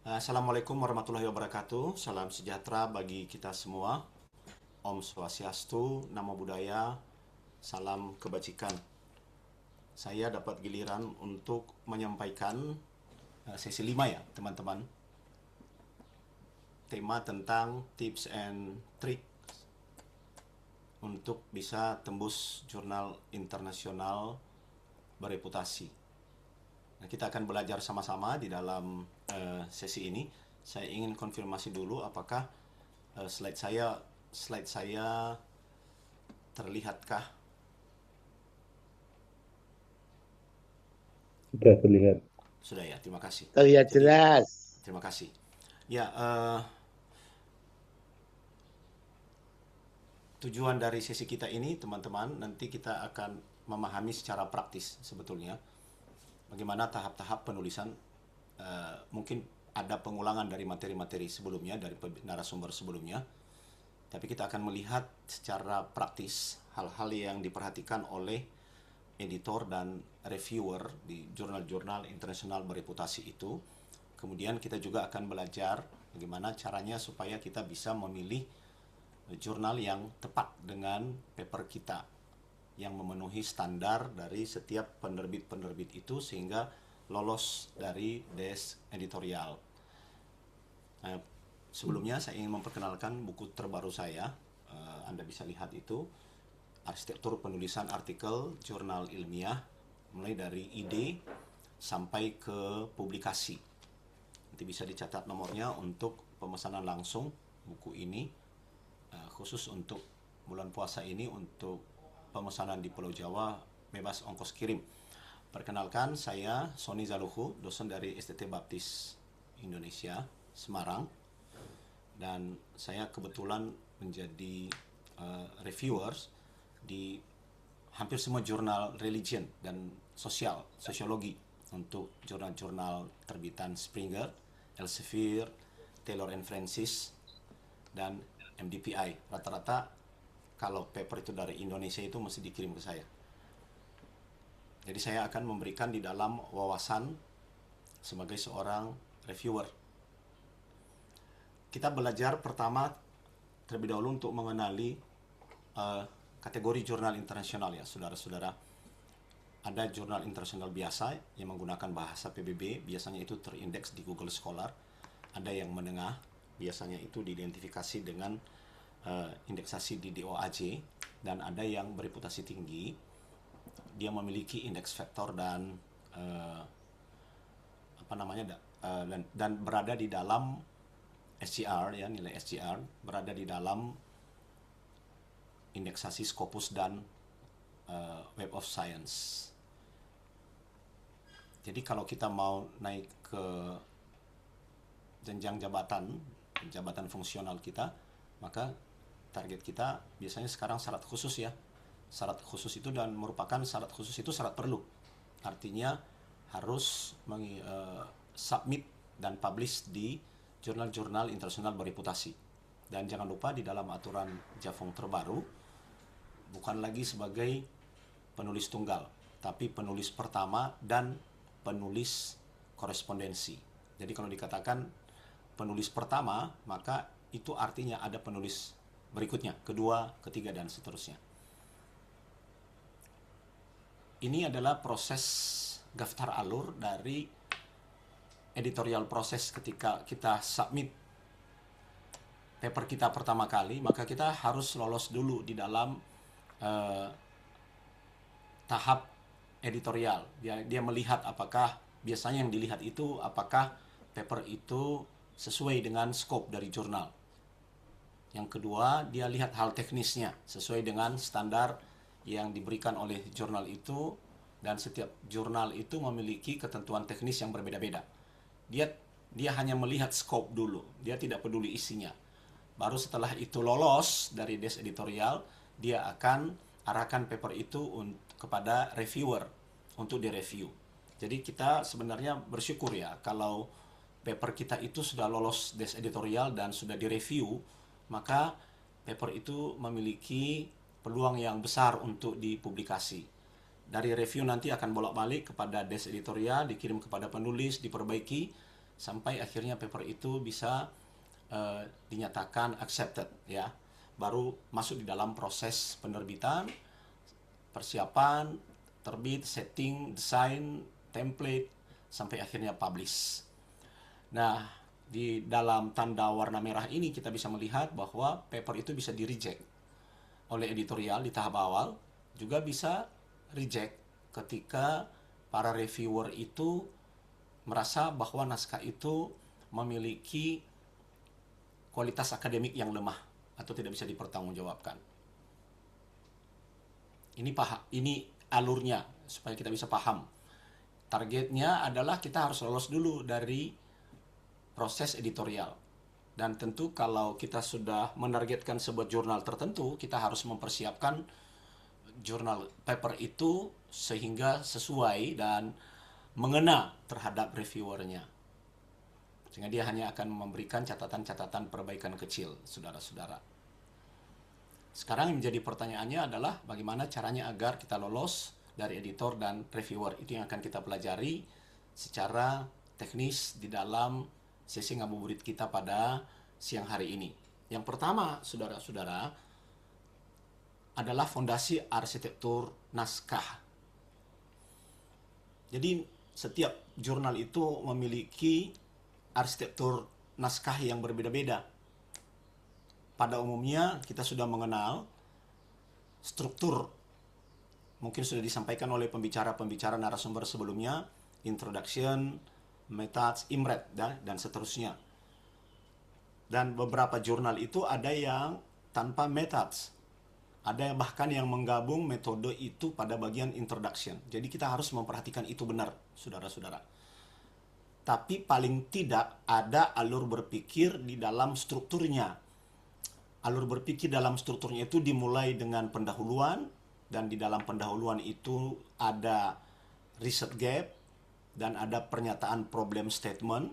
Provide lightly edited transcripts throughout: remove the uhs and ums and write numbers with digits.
Assalamualaikum warahmatullahi wabarakatuh. Salam sejahtera bagi kita semua. Om Swastiastu, Namo Buddhaya, salam kebajikan. Saya dapat giliran untuk menyampaikan sesi 5 ya, teman-teman. Tema tentang tips and trick untuk bisa tembus jurnal internasional bereputasi. Nah, kita akan belajar sama-sama di dalam sesi ini. Saya ingin konfirmasi dulu apakah slide saya terlihatkah? Sudah terlihat. Sudah ya, terima kasih. Terlihat Jadi, jelas. terima kasih. Ya, tujuan dari sesi kita ini, teman-teman, nanti kita akan memahami secara praktis sebetulnya bagaimana tahap-tahap penulisan. Mungkin ada pengulangan dari materi-materi sebelumnya, dari narasumber sebelumnya, tapi kita akan melihat secara praktis hal-hal yang diperhatikan oleh editor dan reviewer di jurnal-jurnal internasional bereputasi itu. Kemudian kita juga akan belajar bagaimana caranya supaya kita bisa memilih jurnal yang tepat dengan paper kita, yang memenuhi standar dari setiap penerbit-penerbit itu sehingga lolos dari desk editorial. Sebelumnya saya ingin memperkenalkan buku terbaru saya. Anda bisa lihat itu, arsitektur penulisan artikel jurnal ilmiah, mulai dari ide sampai ke publikasi. Nanti bisa dicatat nomornya untuk pemesanan langsung buku ini, khusus untuk bulan puasa ini, untuk pemesanan di Pulau Jawa bebas ongkos kirim. Perkenalkan, saya Sony Zaluhu, dosen dari STT Baptis Indonesia, Semarang. Dan saya kebetulan menjadi reviewers di hampir semua jurnal religion dan sosiologi, untuk jurnal-jurnal terbitan Springer, Elsevier, Taylor and Francis, dan MDPI. Rata-rata kalau paper itu dari Indonesia itu mesti dikirim ke saya. Jadi saya akan memberikan di dalam wawasan sebagai seorang reviewer. Kita belajar pertama terlebih dahulu untuk mengenali kategori jurnal internasional ya, saudara-saudara. Ada jurnal internasional biasa yang menggunakan bahasa PBB, biasanya itu terindeks di Google Scholar. Ada yang menengah, biasanya itu diidentifikasi dengan indeksasi di DOAJ, dan ada yang bereputasi tinggi, dia memiliki indeks faktor dan dan berada di dalam SGR ya, nilai SGR berada di dalam indeksasi Scopus dan Web of Science. Jadi kalau kita mau naik ke jenjang jabatan fungsional kita, maka target kita biasanya sekarang syarat khusus ya. Syarat khusus itu, dan merupakan syarat khusus itu syarat perlu. Artinya harus submit dan publish di jurnal-jurnal internasional bereputasi. Dan jangan lupa di dalam aturan Jafong terbaru, bukan lagi sebagai penulis tunggal, tapi penulis pertama dan penulis korespondensi. Jadi kalau dikatakan penulis pertama, maka itu artinya ada penulis berikutnya, kedua, ketiga, dan seterusnya. Ini adalah proses daftar alur dari editorial proses ketika kita submit paper kita pertama kali, maka kita harus lolos dulu di dalam tahap editorial. Dia melihat apakah biasanya yang dilihat itu apakah paper itu sesuai dengan scope dari jurnal. Yang kedua, dia lihat hal teknisnya sesuai dengan standar yang diberikan oleh jurnal itu, dan setiap jurnal itu memiliki ketentuan teknis yang berbeda-beda. Dia hanya melihat scope dulu, dia tidak peduli isinya. Baru setelah itu lolos dari desk editorial, dia akan arahkan paper itu kepada reviewer untuk direview. Jadi kita sebenarnya bersyukur ya kalau paper kita itu sudah lolos desk editorial dan sudah direview, maka paper itu memiliki peluang yang besar untuk dipublikasi. Dari review nanti akan bolak-balik kepada desk editorial, dikirim kepada penulis, diperbaiki, sampai akhirnya paper itu bisa dinyatakan accepted ya. Baru masuk di dalam proses penerbitan, persiapan, terbit, setting, desain, template, sampai akhirnya publish. Nah, di dalam tanda warna merah ini kita bisa melihat bahwa paper itu bisa di-reject oleh editorial di tahap awal, juga bisa reject ketika para reviewer itu merasa bahwa naskah itu memiliki kualitas akademik yang lemah atau tidak bisa dipertanggungjawabkan. Ini alurnya supaya kita bisa paham. Targetnya adalah kita harus lolos dulu dari proses editorial. Dan tentu kalau kita sudah menargetkan sebuah jurnal tertentu, kita harus mempersiapkan jurnal paper itu sehingga sesuai dan mengena terhadap reviewernya. Sehingga dia hanya akan memberikan catatan-catatan perbaikan kecil, saudara-saudara. Sekarang yang menjadi pertanyaannya adalah bagaimana caranya agar kita lolos dari editor dan reviewer. Itu yang akan kita pelajari secara teknis di dalam sesi ngabuburit kita pada siang hari ini. Yang pertama, saudara-saudara, adalah fondasi arsitektur naskah. Jadi setiap jurnal itu memiliki arsitektur naskah yang berbeda-beda. Pada umumnya kita sudah mengenal struktur, mungkin sudah disampaikan oleh pembicara-pembicara narasumber sebelumnya, introduction, methods, imret, dan seterusnya. Dan beberapa jurnal itu ada yang tanpa methods, ada bahkan yang menggabung metode itu pada bagian introduction. Jadi kita harus memperhatikan itu benar, saudara-saudara. Tapi paling tidak ada alur berpikir di dalam strukturnya. Alur berpikir dalam strukturnya itu dimulai dengan pendahuluan, dan di dalam pendahuluan itu ada research gap, dan ada pernyataan problem statement.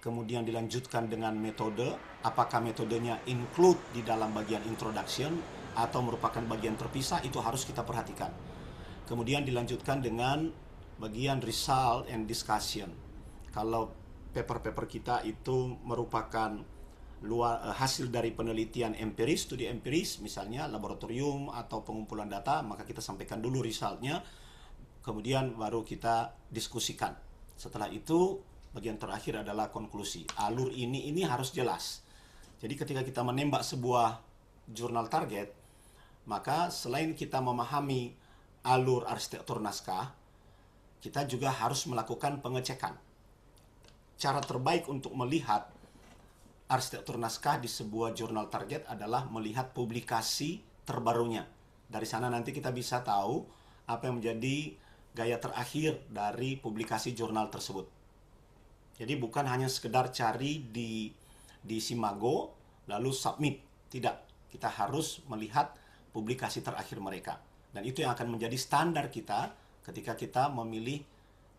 Kemudian dilanjutkan dengan metode, apakah metodenya include di dalam bagian introduction atau merupakan bagian terpisah, itu harus kita perhatikan. Kemudian dilanjutkan dengan bagian result and discussion. Kalau paper-paper kita itu merupakan hasil dari penelitian empiris, studi empiris, misalnya laboratorium atau pengumpulan data, maka kita sampaikan dulu resultnya, kemudian baru kita diskusikan. Setelah itu, bagian terakhir adalah konklusi. Alur ini harus jelas. Jadi ketika kita menembak sebuah jurnal target, maka selain kita memahami alur arsitektur naskah, kita juga harus melakukan pengecekan. Cara terbaik untuk melihat arsitektur naskah di sebuah jurnal target adalah melihat publikasi terbarunya. Dari sana nanti kita bisa tahu apa yang menjadi gaya terakhir dari publikasi jurnal tersebut. Jadi bukan hanya sekedar cari di Simago lalu submit. Tidak, kita harus melihat publikasi terakhir mereka. Dan itu yang akan menjadi standar kita ketika kita memilih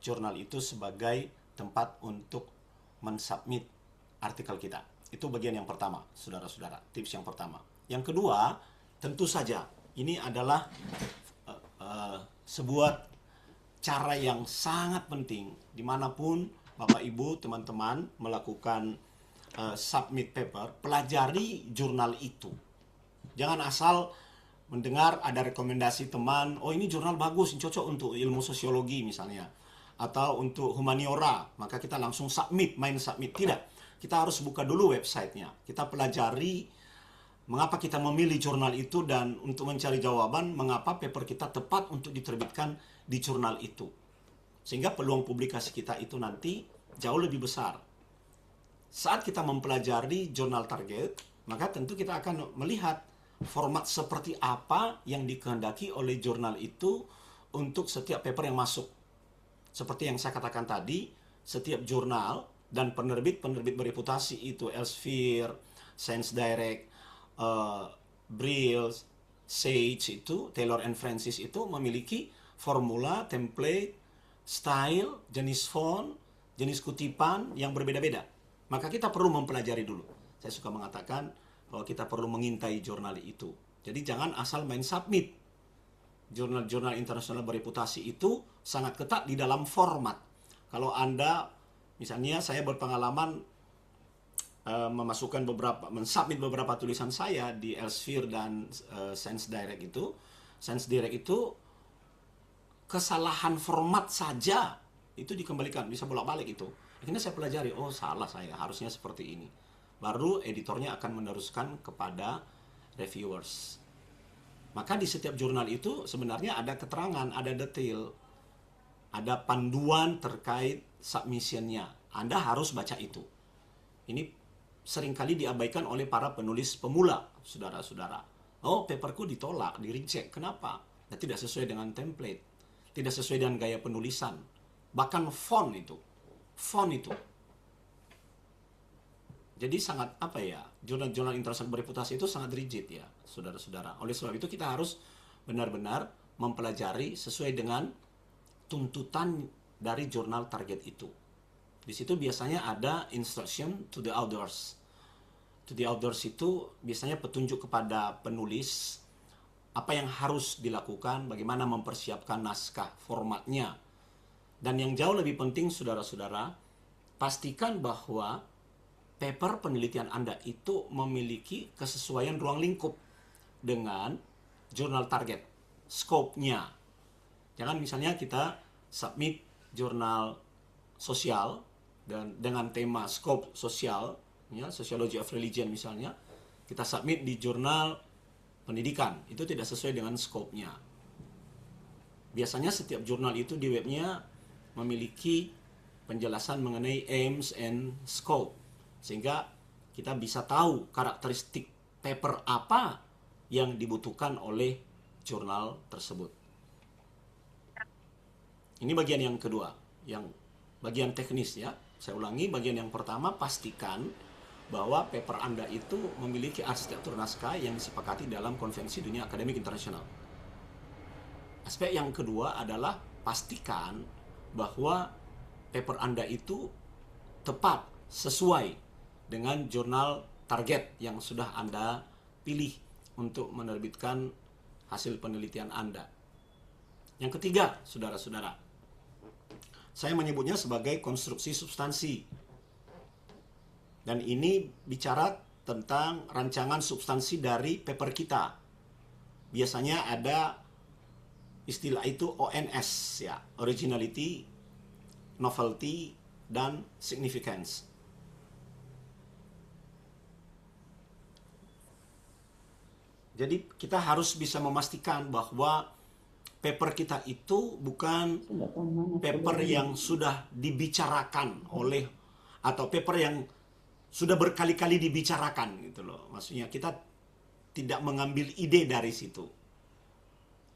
jurnal itu sebagai tempat untuk mensubmit artikel kita. Itu bagian yang pertama, saudara-saudara. Tips yang pertama. Yang kedua, tentu saja ini adalah sebuah cara yang sangat penting dimanapun Bapak Ibu, teman-teman melakukan submit paper, pelajari jurnal itu. Jangan asal mendengar ada rekomendasi teman, oh ini jurnal bagus, ini cocok untuk ilmu sosiologi misalnya, atau untuk humaniora, maka kita langsung submit, main submit. Tidak, kita harus buka dulu websitenya. Kita pelajari mengapa kita memilih jurnal itu, dan untuk mencari jawaban mengapa paper kita tepat untuk diterbitkan di jurnal itu. Sehingga peluang publikasi kita itu nanti jauh lebih besar. Saat kita mempelajari jurnal target, maka tentu kita akan melihat format seperti apa yang dikehendaki oleh jurnal itu untuk setiap paper yang masuk. Seperti yang saya katakan tadi, setiap jurnal dan penerbit bereputasi itu Elsevier, Science Direct, Brill, Sage itu, Taylor and Francis itu memiliki formula, template, style, jenis font, jenis kutipan yang berbeda-beda. Maka kita perlu mempelajari dulu. Saya suka mengatakan bahwa kita perlu mengintai jurnal itu. Jadi jangan asal main submit. Jurnal-jurnal internasional bereputasi itu sangat ketat di dalam format. Kalau Anda Misalnya saya berpengalaman mensubmit beberapa tulisan saya di Elsevier dan Science Direct itu. Science Direct itu kesalahan format saja itu dikembalikan, bisa bolak-balik itu. Akhirnya saya pelajari, oh salah saya, harusnya seperti ini. Baru editornya akan meneruskan kepada reviewers. Maka di setiap jurnal itu sebenarnya ada keterangan, ada detail, ada panduan terkait submissionnya. Anda harus baca itu. Ini seringkali diabaikan oleh para penulis pemula, saudara-saudara. Oh, paperku ditolak, di-reject. Kenapa? Nah, tidak sesuai dengan template. Tidak sesuai dengan gaya penulisan. Bahkan font itu. Jadi sangat, jurnal-jurnal internasional bereputasi itu sangat rigid ya, saudara-saudara. Oleh sebab itu kita harus benar-benar mempelajari sesuai dengan tuntutan dari jurnal target itu. Di situ biasanya ada instruction to the authors. To the authors itu biasanya petunjuk kepada penulis apa yang harus dilakukan, bagaimana mempersiapkan naskah, formatnya. Dan yang jauh lebih penting, saudara-saudara, pastikan bahwa paper penelitian Anda itu memiliki kesesuaian ruang lingkup dengan jurnal target, scope-nya. Jangan misalnya kita submit jurnal sosial dan dengan tema scope sosial, ya, Sociology of Religion misalnya, kita submit di jurnal pendidikan, itu tidak sesuai dengan scope-nya. Biasanya setiap jurnal itu di webnya memiliki penjelasan mengenai aims and scope, sehingga kita bisa tahu karakteristik paper apa yang dibutuhkan oleh jurnal tersebut. Ini bagian yang kedua, yang bagian teknis ya. Saya ulangi, bagian yang pertama, pastikan bahwa paper Anda itu memiliki arsitektur naskah yang disepakati dalam konvensi dunia akademik internasional. Aspek yang kedua adalah pastikan bahwa paper Anda itu tepat, sesuai dengan jurnal target yang sudah Anda pilih untuk menerbitkan hasil penelitian Anda. Yang ketiga, saudara-saudara, saya menyebutnya sebagai konstruksi substansi. Dan ini bicara tentang rancangan substansi dari paper kita. Biasanya ada istilah itu ONS ya, originality, novelty, dan significance. Jadi kita harus bisa memastikan bahwa paper kita itu bukan paper yang sudah dibicarakan oleh, atau paper yang sudah berkali-kali dibicarakan gitu loh. Maksudnya kita tidak mengambil ide dari situ.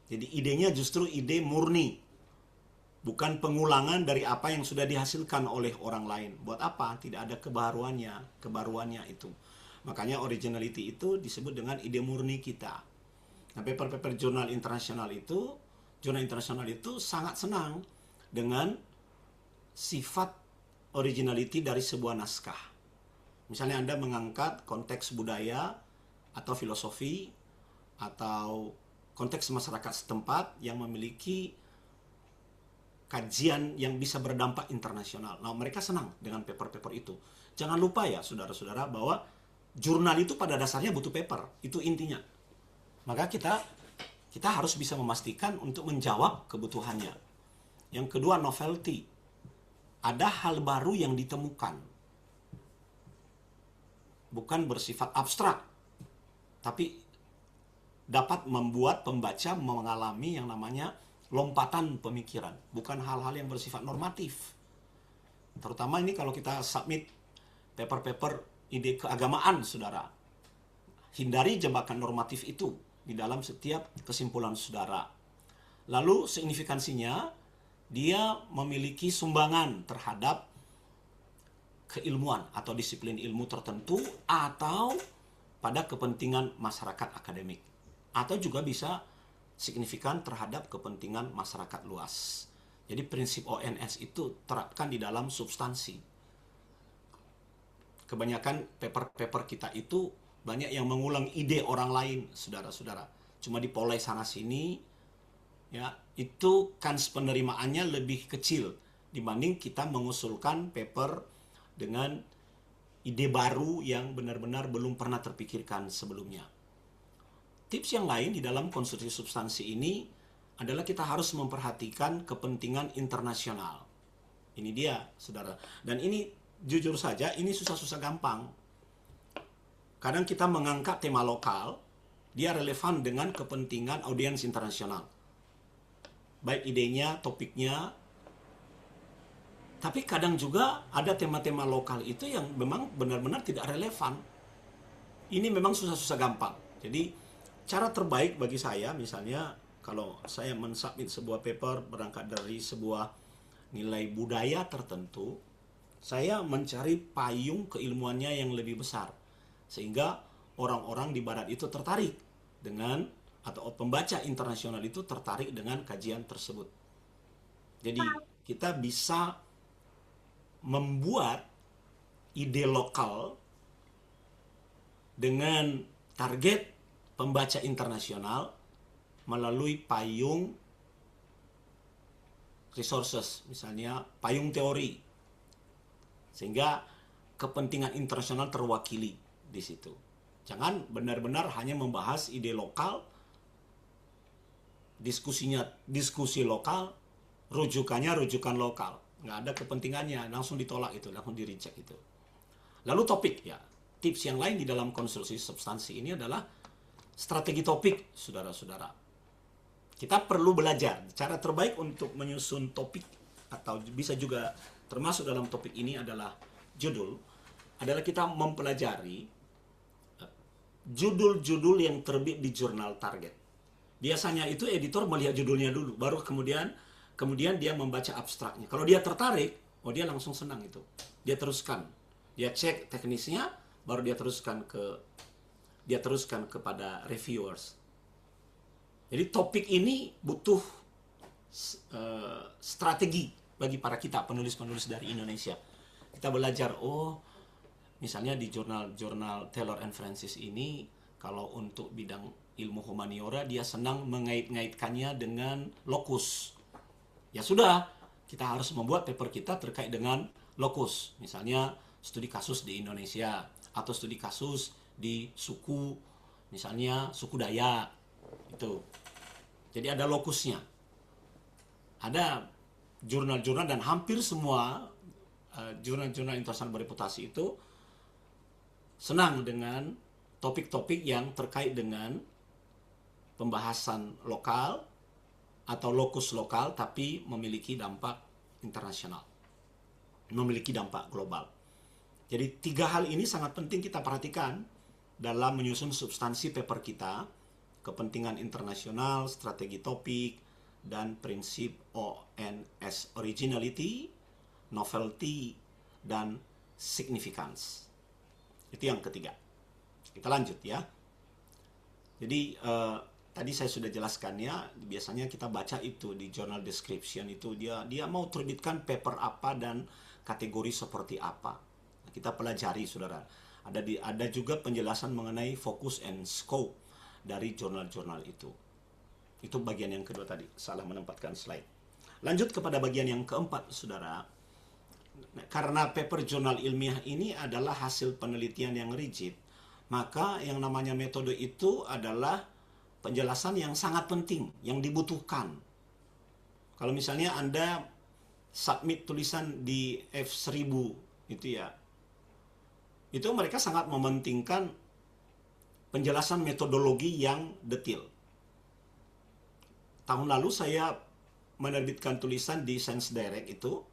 Jadi idenya justru ide murni. Bukan pengulangan dari apa yang sudah dihasilkan oleh orang lain. Buat apa? Tidak ada kebaruannya itu. Makanya originality itu disebut dengan ide murni kita. Nah, paper-paper jurnal internasional itu sangat senang dengan sifat originality dari sebuah naskah. Misalnya Anda mengangkat konteks budaya atau filosofi atau konteks masyarakat setempat yang memiliki kajian yang bisa berdampak internasional. Nah, mereka senang dengan paper-paper itu. Jangan lupa ya, saudara-saudara, bahwa jurnal itu pada dasarnya butuh paper. Itu intinya. Maka kita harus bisa memastikan untuk menjawab kebutuhannya. Yang kedua, novelty. Ada hal baru yang ditemukan. Bukan bersifat abstrak, tapi dapat membuat pembaca mengalami yang namanya lompatan pemikiran, bukan hal-hal yang bersifat normatif. Terutama ini kalau kita submit paper-paper ide keagamaan, saudara. Hindari jebakan normatif itu di dalam setiap kesimpulan saudara. Lalu signifikansinya, dia memiliki sumbangan terhadap keilmuan atau disiplin ilmu tertentu atau pada kepentingan masyarakat akademik, atau juga bisa signifikan terhadap kepentingan masyarakat luas. Jadi prinsip ONS itu terapkan di dalam substansi. Kebanyakan paper-paper kita itu banyak yang mengulang ide orang lain, saudara-saudara. Cuma dipoleh sana sini, ya, itu kans penerimaannya lebih kecil dibanding kita mengusulkan paper dengan ide baru yang benar-benar belum pernah terpikirkan sebelumnya. Tips yang lain di dalam konstruksi substansi ini adalah kita harus memperhatikan kepentingan internasional. Ini dia, saudara. Dan ini jujur saja, ini susah-susah gampang. Kadang kita mengangkat tema lokal, dia relevan dengan kepentingan audiens internasional. Baik idenya, topiknya. Tapi kadang juga ada tema-tema lokal itu yang memang benar-benar tidak relevan. Ini memang susah-susah gampang. Jadi cara terbaik bagi saya, misalnya kalau saya mensubmit sebuah paper berangkat dari sebuah nilai budaya tertentu, saya mencari payung keilmuannya yang lebih besar. Sehingga orang-orang di barat itu tertarik dengan, atau pembaca internasional itu tertarik dengan kajian tersebut. Jadi kita bisa membuat ide lokal dengan target pembaca internasional melalui payung resources, misalnya payung teori, sehingga kepentingan internasional terwakili di situ. Jangan benar-benar hanya membahas ide lokal, diskusi lokal, rujukannya rujukan lokal. Nggak ada kepentingannya, langsung ditolak itu, langsung di-reject itu. Lalu topik, ya. Tips yang lain di dalam konstruksi substansi ini adalah strategi topik, saudara-saudara. Kita perlu belajar. Cara terbaik untuk menyusun topik, atau bisa juga termasuk dalam topik ini adalah judul, adalah kita mempelajari judul-judul yang terbit di jurnal target. Biasanya itu editor melihat judulnya dulu, baru kemudian dia membaca abstraknya. Kalau dia tertarik, dia langsung senang itu. Dia teruskan. Dia cek teknisnya, baru dia teruskan kepada reviewers. Jadi topik ini butuh strategi bagi para kita, penulis-penulis dari Indonesia. Kita belajar, misalnya di jurnal Taylor and Francis ini, kalau untuk bidang ilmu humaniora, dia senang mengait-ngaitkannya dengan lokus. Ya sudah, kita harus membuat paper kita terkait dengan lokus. Misalnya studi kasus di Indonesia, atau studi kasus di suku, misalnya suku Dayak. Itu. Jadi ada lokusnya. Ada jurnal-jurnal, dan hampir semua jurnal-jurnal internasional bereputasi itu senang dengan topik-topik yang terkait dengan pembahasan lokal, atau lokus lokal, tapi memiliki dampak internasional, memiliki dampak global. Jadi 3 hal ini sangat penting kita perhatikan dalam menyusun substansi paper kita: kepentingan internasional, strategi topik, dan prinsip ONS, originality, novelty, dan significance. Itu yang ketiga. Kita lanjut ya. Jadi tadi saya sudah jelaskan ya, biasanya kita baca itu di journal description itu, dia mau terbitkan paper apa dan kategori seperti apa. Kita pelajari, saudara. Ada juga penjelasan mengenai focus and scope dari jurnal-jurnal itu. Itu bagian yang kedua tadi, salah menempatkan slide. Lanjut kepada bagian yang keempat, saudara. Karena paper jurnal ilmiah ini adalah hasil penelitian yang rigid, maka yang namanya metode itu adalah penjelasan yang sangat penting, yang dibutuhkan. Kalau misalnya Anda submit tulisan di F1000 itu ya, itu mereka sangat mementingkan penjelasan metodologi yang detail. Tahun lalu saya menerbitkan tulisan di Science Direct itu,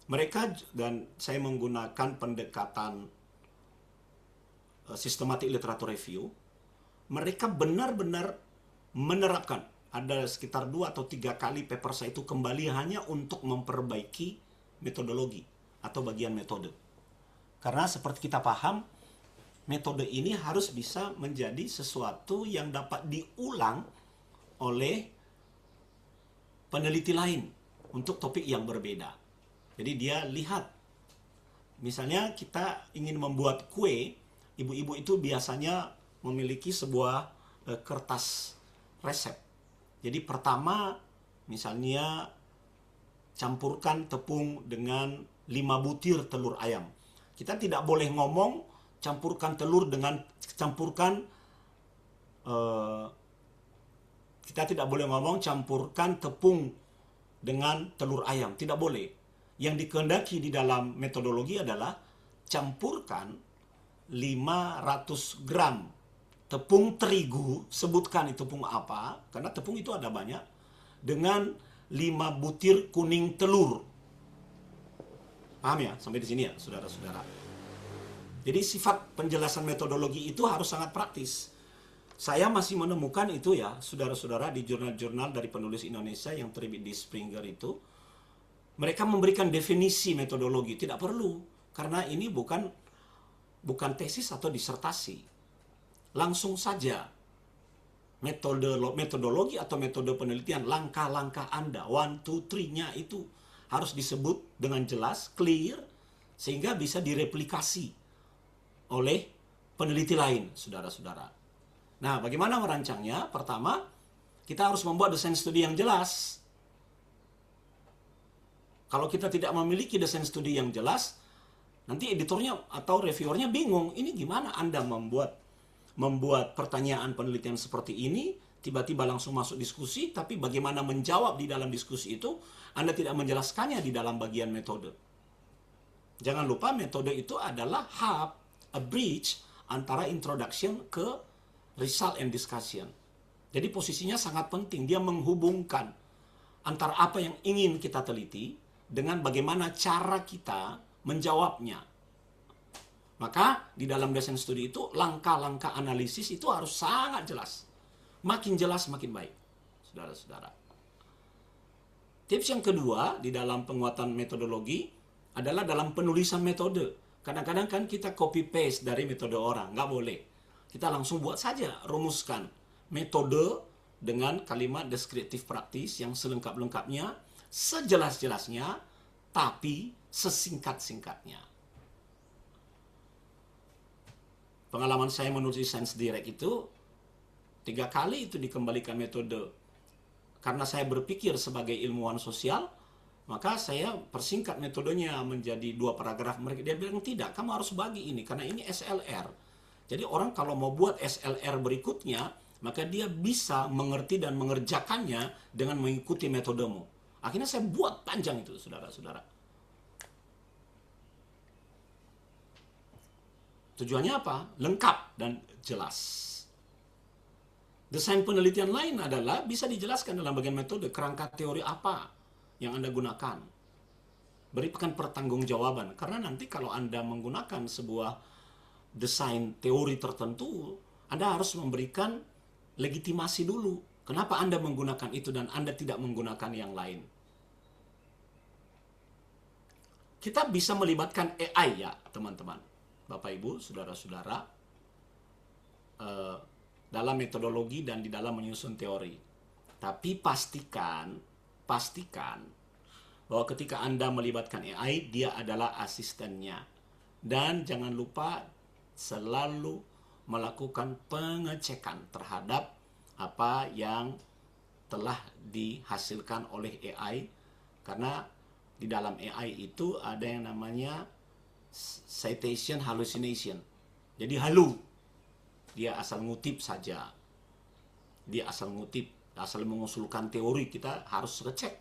mereka, dan saya menggunakan pendekatan systematic literature review, mereka benar-benar menerapkan. Ada sekitar 2 atau 3 kali paper saya itu kembali hanya untuk memperbaiki metodologi atau bagian metode. Karena seperti kita paham, metode ini harus bisa menjadi sesuatu yang dapat diulang oleh peneliti lain untuk topik yang berbeda. Jadi dia lihat, misalnya kita ingin membuat kue, ibu-ibu itu biasanya memiliki sebuah kertas resep. Jadi pertama, misalnya campurkan tepung dengan 5 butir telur ayam. Kita tidak boleh ngomong campurkan telur dengan kita tidak boleh ngomong campurkan tepung dengan telur ayam. Tidak boleh. Yang dikehendaki di dalam metodologi adalah campurkan 500 gram tepung terigu, sebutkan itu tepung apa, karena tepung itu ada banyak, dengan 5 butir kuning telur. Paham ya? Sampai di sini ya, saudara-saudara. Jadi sifat penjelasan metodologi itu harus sangat praktis. Saya masih menemukan itu ya, saudara-saudara, di jurnal-jurnal dari penulis Indonesia yang terbit di Springer itu. Mereka memberikan definisi metodologi. Tidak perlu, karena ini bukan tesis atau disertasi. Langsung saja. Metodologi atau metode penelitian, langkah-langkah Anda, 1, 2, 3-nya itu harus disebut dengan jelas, clear, sehingga bisa direplikasi oleh peneliti lain, saudara-saudara. Nah, bagaimana merancangnya? Pertama, kita harus membuat desain studi yang jelas. Kalau kita tidak memiliki desain studi yang jelas, nanti editornya atau reviewernya bingung. Ini gimana Anda membuat pertanyaan penelitian seperti ini, tiba-tiba langsung masuk diskusi, tapi bagaimana menjawab di dalam diskusi itu, Anda tidak menjelaskannya di dalam bagian metode. Jangan lupa metode itu adalah hub, a bridge antara introduction ke result and discussion. Jadi posisinya sangat penting, dia menghubungkan antara apa yang ingin kita teliti dengan bagaimana cara kita menjawabnya. Maka di dalam desain studi itu langkah-langkah analisis itu harus sangat jelas. Makin jelas makin baik, saudara-saudara. Tips yang kedua di dalam penguatan metodologi adalah dalam penulisan metode. Kadang-kadang kan kita copy paste dari metode orang, nggak boleh. Kita langsung buat saja, rumuskan metode dengan kalimat deskriptif praktis yang selengkap-lengkapnya, sejelas-jelasnya, tapi sesingkat-singkatnya. Pengalaman saya menulis Science Direct itu 3 kali itu dikembalikan metode. Karena saya berpikir sebagai ilmuwan sosial, maka saya persingkat metodenya menjadi 2 paragraf. Dia bilang tidak, kamu harus bagi ini karena ini SLR. Jadi orang kalau mau buat SLR berikutnya, maka dia bisa mengerti dan mengerjakannya dengan mengikuti metodemu. Akhirnya saya buat panjang itu, saudara-saudara. Tujuannya apa? Lengkap dan jelas. Desain penelitian lain adalah bisa dijelaskan dalam bagian metode, kerangka teori apa yang Anda gunakan. Berikan pertanggungjawaban. Karena nanti kalau Anda menggunakan sebuah desain teori tertentu, Anda harus memberikan legitimasi dulu. Kenapa Anda menggunakan itu dan Anda tidak menggunakan yang lain? Kita bisa melibatkan AI ya, teman-teman. Bapak, Ibu, saudara-saudara, dalam metodologi dan di dalam menyusun teori. Tapi pastikan bahwa ketika Anda melibatkan AI, dia adalah asistennya. Dan jangan lupa selalu melakukan pengecekan terhadap apa yang telah dihasilkan oleh AI. Karena di dalam AI itu ada yang namanya citation hallucination. Jadi halu. Dia asal ngutip saja. Dia asal ngutip, asal mengusulkan teori. Kita harus ngecek.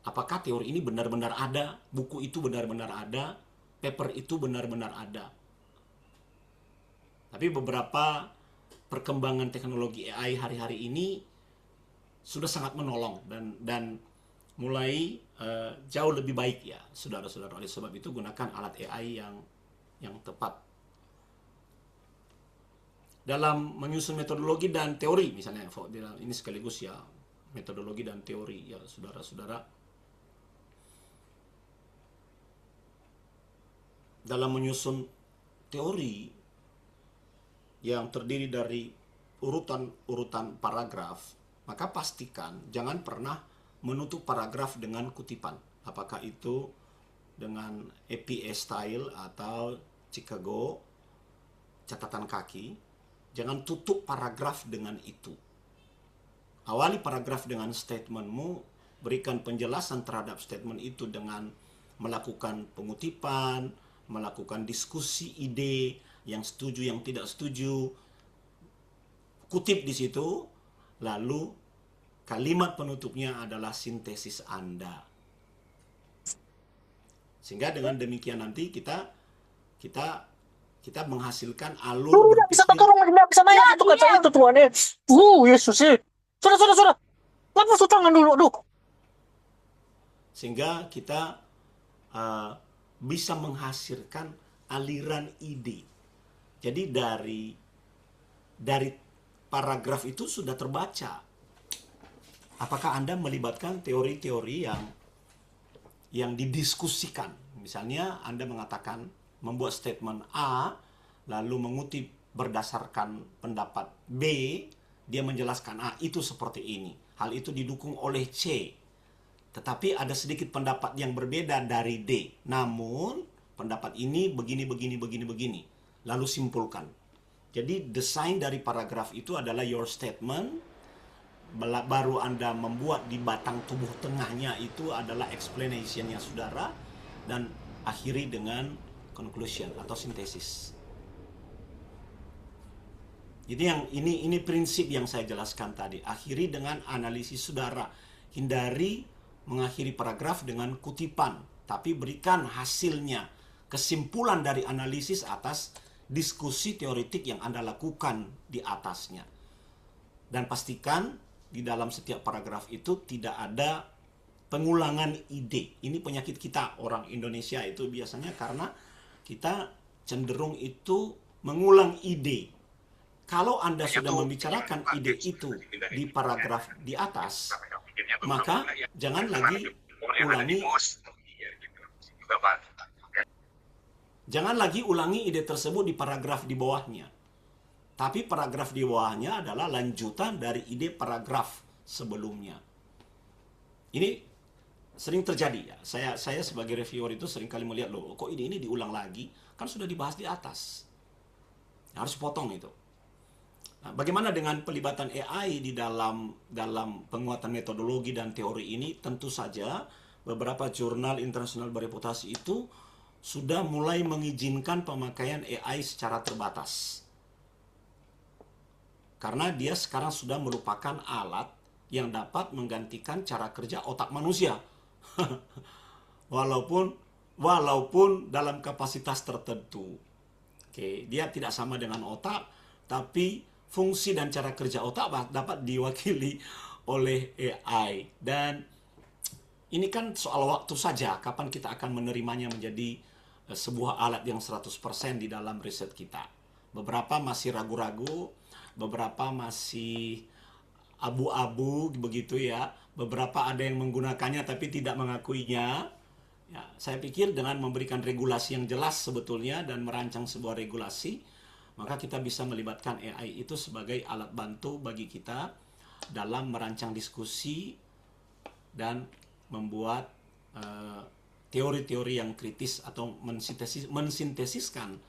Apakah teori ini benar-benar ada? Buku itu benar-benar ada? Paper itu benar-benar ada? Tapi beberapa perkembangan teknologi AI hari-hari ini sudah sangat menolong dan mulai jauh lebih baik ya, saudara-saudara. Oleh sebab itu gunakan alat AI yang tepat dalam menyusun metodologi dan teori. Misalnya ini sekaligus ya metodologi dan teori ya, saudara-saudara. Dalam menyusun teori yang terdiri dari urutan-urutan paragraf, maka pastikan jangan pernah menutup paragraf dengan kutipan. Apakah itu dengan APA style atau Chicago catatan kaki. Jangan tutup paragraf dengan itu. Awali paragraf dengan statementmu, berikan penjelasan terhadap statement itu dengan melakukan pengutipan, melakukan diskusi ide, yang setuju, yang tidak setuju, kutip di situ, lalu kalimat penutupnya adalah sintesis Anda. Sehingga dengan demikian nanti kita menghasilkan alur Tidak bisa berpikir. tolong, tidak bisa main itu kaca itu Tuhan ya. Yesus ya. Sudah. Lepas tangan dulu, aduh. Sehingga kita bisa menghasilkan aliran ide. Jadi dari paragraf itu sudah terbaca. Apakah Anda melibatkan teori-teori yang didiskusikan? Misalnya Anda mengatakan, membuat statement A, lalu mengutip berdasarkan pendapat B, dia menjelaskan A itu seperti ini. Hal itu didukung oleh C. Tetapi ada sedikit pendapat yang berbeda dari D. Namun, pendapat ini begini. Lalu simpulkan. Jadi, desain dari paragraf itu adalah your statement. Baru Anda membuat di batang tubuh tengahnya itu adalah explanation-nya saudara. Dan akhiri dengan conclusion atau sintesis. Jadi ini prinsip yang saya jelaskan tadi. Akhiri dengan analisis saudara. Hindari mengakhiri paragraf dengan kutipan, tapi berikan hasilnya, kesimpulan dari analisis atas diskusi teoritik yang Anda lakukan di atasnya. Dan pastikan di dalam setiap paragraf itu tidak ada pengulangan ide. Ini penyakit kita orang Indonesia itu biasanya karena kita cenderung itu mengulang ide. Kalau Anda sudah membicarakan ide itu di paragraf di atas, maka jangan lagi ulangi ide tersebut di paragraf di bawahnya. Tapi paragraf di bawahnya adalah lanjutan dari ide paragraf sebelumnya. Ini sering terjadi ya. Saya sebagai reviewer itu sering kali melihat, loh kok ide ini diulang lagi? Kan sudah dibahas di atas. Harus potong itu. Nah, bagaimana dengan pelibatan AI di dalam penguatan metodologi dan teori ini? Tentu saja beberapa jurnal internasional bereputasi itu sudah mulai mengizinkan pemakaian AI secara terbatas. Karena dia sekarang sudah merupakan alat yang dapat menggantikan cara kerja otak manusia. walaupun dalam kapasitas tertentu. Oke, dia tidak sama dengan otak, tapi fungsi dan cara kerja otak dapat diwakili oleh AI. Dan ini kan soal waktu saja kapan kita akan menerimanya menjadi sebuah alat yang 100% di dalam riset kita. Beberapa masih ragu-ragu, beberapa masih abu-abu begitu ya. Beberapa ada yang menggunakannya tapi tidak mengakuinya. Ya, saya pikir dengan memberikan regulasi yang jelas sebetulnya dan merancang sebuah regulasi, maka kita bisa melibatkan AI itu sebagai alat bantu bagi kita dalam merancang diskusi dan membuat teori-teori yang kritis atau mensintesiskan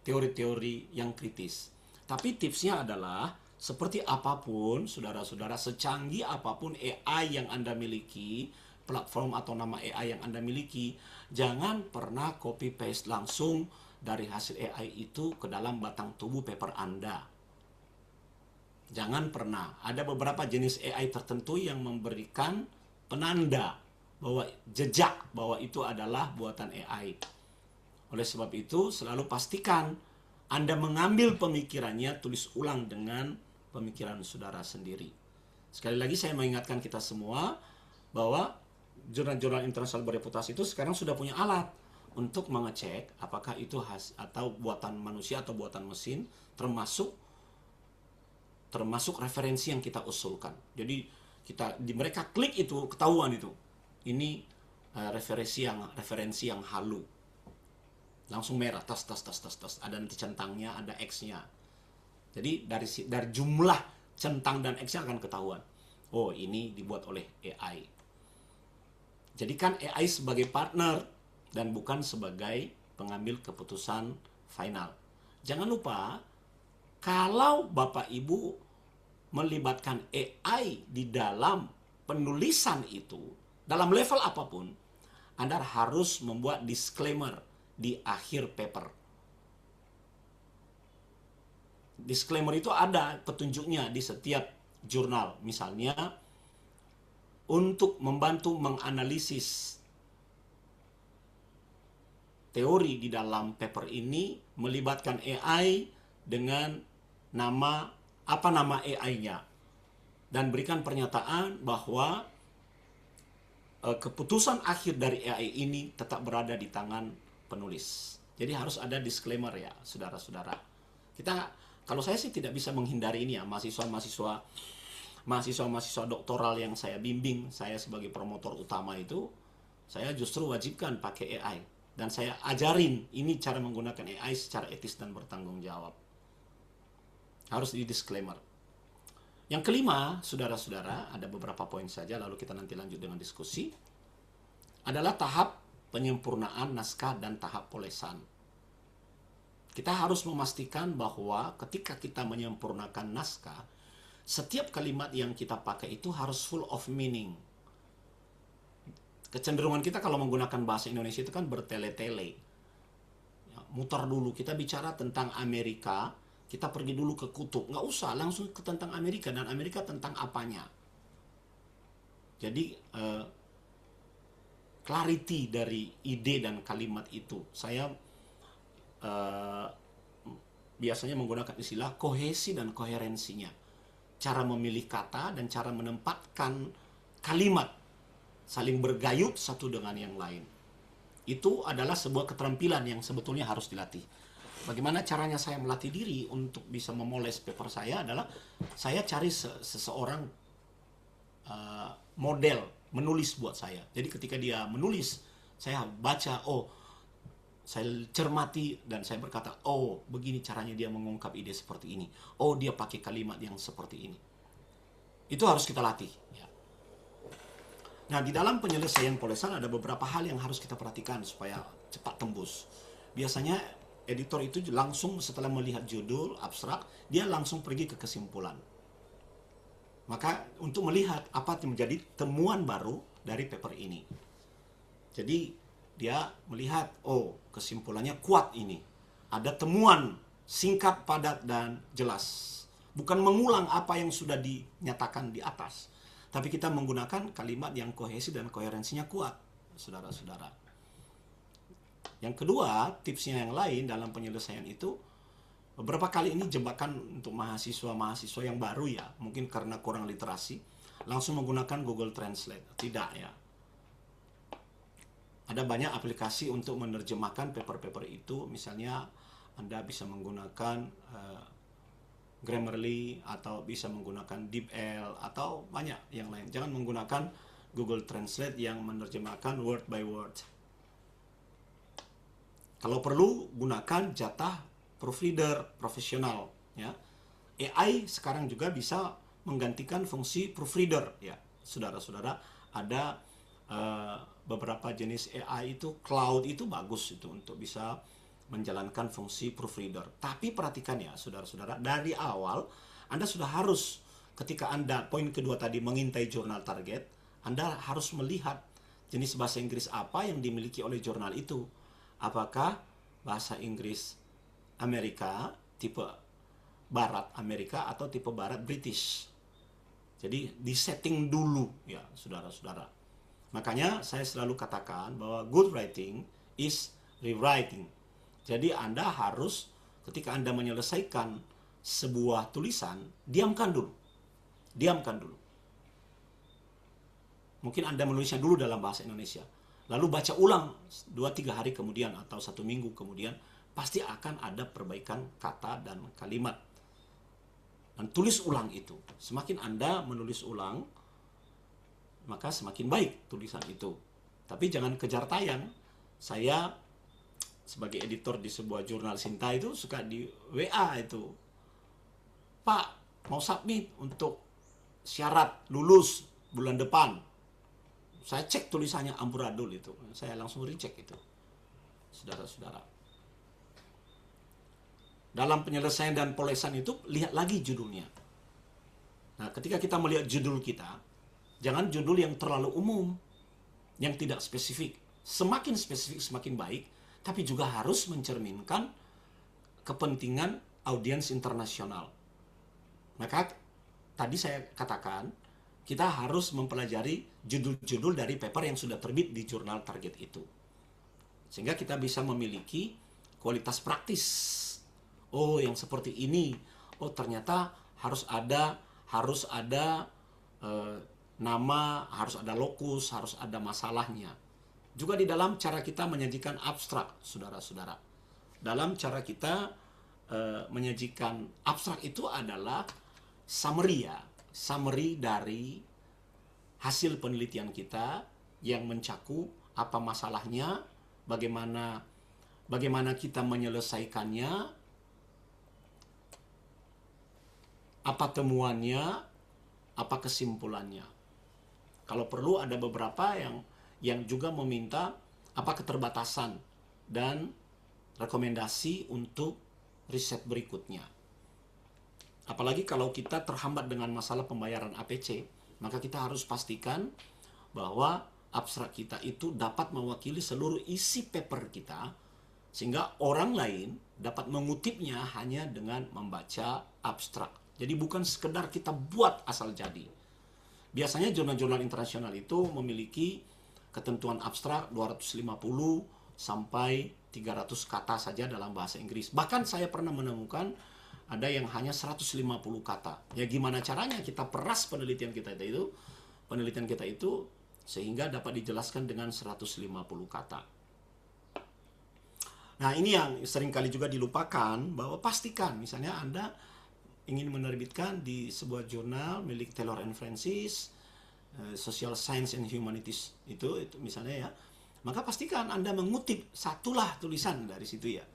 teori-teori yang kritis. Tapi tipsnya adalah seperti apapun, saudara-saudara, secanggih apapun AI yang Anda miliki, platform atau nama AI yang Anda miliki, jangan pernah copy-paste langsung dari hasil AI itu ke dalam batang tubuh paper Anda. Jangan pernah. Ada beberapa jenis AI tertentu yang memberikan penanda bahwa jejak bahwa itu adalah buatan AI. Oleh sebab itu, selalu pastikan Anda mengambil pemikirannya, tulis ulang dengan pemikiran saudara sendiri. Sekali lagi saya mengingatkan kita semua bahwa jurnal-jurnal internasional bereputasi itu sekarang sudah punya alat untuk mengecek apakah itu atau buatan manusia atau buatan mesin, termasuk referensi yang kita usulkan. Jadi mereka klik itu ketahuan itu. Ini referensi yang halu. Langsung merah, tas. Ada nanti centangnya, ada X-nya. Jadi dari jumlah centang dan X-nya akan ketahuan. Oh, ini dibuat oleh AI. Jadikan AI sebagai partner dan bukan sebagai pengambil keputusan final. Jangan lupa, kalau Bapak Ibu melibatkan AI di dalam penulisan itu, dalam level apapun, Anda harus membuat disclaimer di akhir paper. Disclaimer itu ada petunjuknya di setiap jurnal. Misalnya, untuk membantu menganalisis teori di dalam paper ini melibatkan AI dengan apa nama AI-nya, dan berikan pernyataan bahwa keputusan akhir dari AI ini tetap berada di tangan penulis. Jadi harus ada disclaimer ya, saudara-saudara. Kalau saya sih tidak bisa menghindari ini ya, mahasiswa doktoral yang saya bimbing, saya sebagai promotor utama itu, saya justru wajibkan pakai AI. Dan saya ajarin ini cara menggunakan AI secara etis dan bertanggung jawab. Harus di disclaimer. Yang kelima, saudara-saudara, ada beberapa poin saja, lalu kita nanti lanjut dengan diskusi, adalah tahap penyempurnaan naskah dan tahap polesan. Kita harus memastikan bahwa ketika kita menyempurnakan naskah, setiap kalimat yang kita pakai itu harus full of meaning. Kecenderungan kita kalau menggunakan bahasa Indonesia itu kan bertele-tele. Ya, mutar dulu, kita bicara tentang Amerika, kita pergi dulu ke kutub. Nggak usah, langsung ke tentang Amerika, dan Amerika tentang apanya. Jadi, clarity dari ide dan kalimat itu. Saya biasanya menggunakan istilah kohesi dan koherensinya. Cara memilih kata dan cara menempatkan kalimat saling bergayut satu dengan yang lain. Itu adalah sebuah keterampilan yang sebetulnya harus dilatih. Bagaimana caranya saya melatih diri untuk bisa memoles paper saya adalah saya cari seseorang model menulis buat saya. Jadi ketika dia menulis, saya baca, saya cermati dan saya berkata, begini caranya dia mengungkap ide seperti ini. Dia pakai kalimat yang seperti ini. Itu harus kita latih. Ya. Nah, di dalam penyelesaian polesan ada beberapa hal yang harus kita perhatikan supaya cepat tembus. Biasanya editor itu langsung setelah melihat judul abstrak, dia langsung pergi ke kesimpulan. Maka untuk melihat apa yang menjadi temuan baru dari paper ini. Jadi dia melihat, kesimpulannya kuat ini. Ada temuan singkat, padat, dan jelas. Bukan mengulang apa yang sudah dinyatakan di atas. Tapi kita menggunakan kalimat yang kohesi dan koherensinya kuat, saudara-saudara. Yang kedua, tipsnya yang lain dalam penyelesaian itu, beberapa kali ini jebakan untuk mahasiswa-mahasiswa yang baru ya, mungkin karena kurang literasi, langsung menggunakan Google Translate. Tidak ya. Ada banyak aplikasi untuk menerjemahkan paper-paper itu, misalnya Anda bisa menggunakan Grammarly atau bisa menggunakan DeepL atau banyak yang lain. Jangan menggunakan Google Translate yang menerjemahkan word by word. Kalau perlu, gunakan jatah proofreader profesional. Ya. AI sekarang juga bisa menggantikan fungsi proofreader. Ya, saudara-saudara, ada beberapa jenis AI itu, cloud itu bagus itu untuk bisa menjalankan fungsi proofreader. Tapi perhatikan ya, saudara-saudara, dari awal Anda sudah harus, ketika Anda, poin kedua tadi, mengintai jurnal target, Anda harus melihat jenis bahasa Inggris apa yang dimiliki oleh jurnal itu. Apakah bahasa Inggris Amerika, tipe Barat Amerika, atau tipe Barat British. Jadi disetting dulu ya, saudara-saudara. Makanya saya selalu katakan bahwa good writing is rewriting. Jadi Anda harus, ketika Anda menyelesaikan sebuah tulisan, diamkan dulu. Diamkan dulu. Mungkin Anda menulisnya dulu dalam bahasa Indonesia. Lalu baca ulang 2-3 hari kemudian atau 1 minggu kemudian, pasti akan ada perbaikan kata dan kalimat. Dan tulis ulang itu. Semakin Anda menulis ulang, maka semakin baik tulisan itu. Tapi jangan kejar tayang. Saya sebagai editor di sebuah jurnal Sinta itu suka di WA itu, Pak, mau submit untuk syarat lulus bulan depan. Saya cek tulisannya amburadul itu, saya langsung recheck itu, saudara-saudara. Dalam penyelesaian dan polesan itu, lihat lagi judulnya. Nah, ketika kita melihat judul kita, Jangan judul yang terlalu umum, yang tidak spesifik. Semakin spesifik semakin baik, tapi juga harus mencerminkan kepentingan audiens internasional. Maka tadi saya katakan, kita harus mempelajari judul-judul dari paper yang sudah terbit di jurnal target itu. Sehingga kita bisa memiliki kualitas praktis. Oh, yang seperti ini. Oh, ternyata harus ada nama, harus ada lokus, harus ada masalahnya. Juga di dalam cara kita menyajikan abstrak, saudara-saudara. Dalam cara kita menyajikan abstrak itu adalah summary dari hasil penelitian kita yang mencakup apa masalahnya, bagaimana kita menyelesaikannya, apa temuannya, apa kesimpulannya. Kalau perlu ada beberapa yang juga meminta apa keterbatasan dan rekomendasi untuk riset berikutnya. Apalagi kalau kita terhambat dengan masalah pembayaran APC, maka kita harus pastikan bahwa abstrak kita itu dapat mewakili seluruh isi paper kita, sehingga orang lain dapat mengutipnya hanya dengan membaca abstrak. Jadi bukan sekedar kita buat asal jadi. Biasanya jurnal-jurnal internasional itu memiliki ketentuan abstrak 250 sampai 300 kata saja dalam bahasa Inggris. Bahkan saya pernah menemukan ada yang hanya 150 kata. Ya gimana caranya kita peras penelitian kita itu sehingga dapat dijelaskan dengan 150 kata. Nah, ini yang seringkali juga dilupakan, bahwa pastikan misalnya Anda ingin menerbitkan di sebuah jurnal milik Taylor and Francis, Social Science and Humanities itu misalnya ya, maka pastikan Anda mengutip satulah tulisan dari situ ya.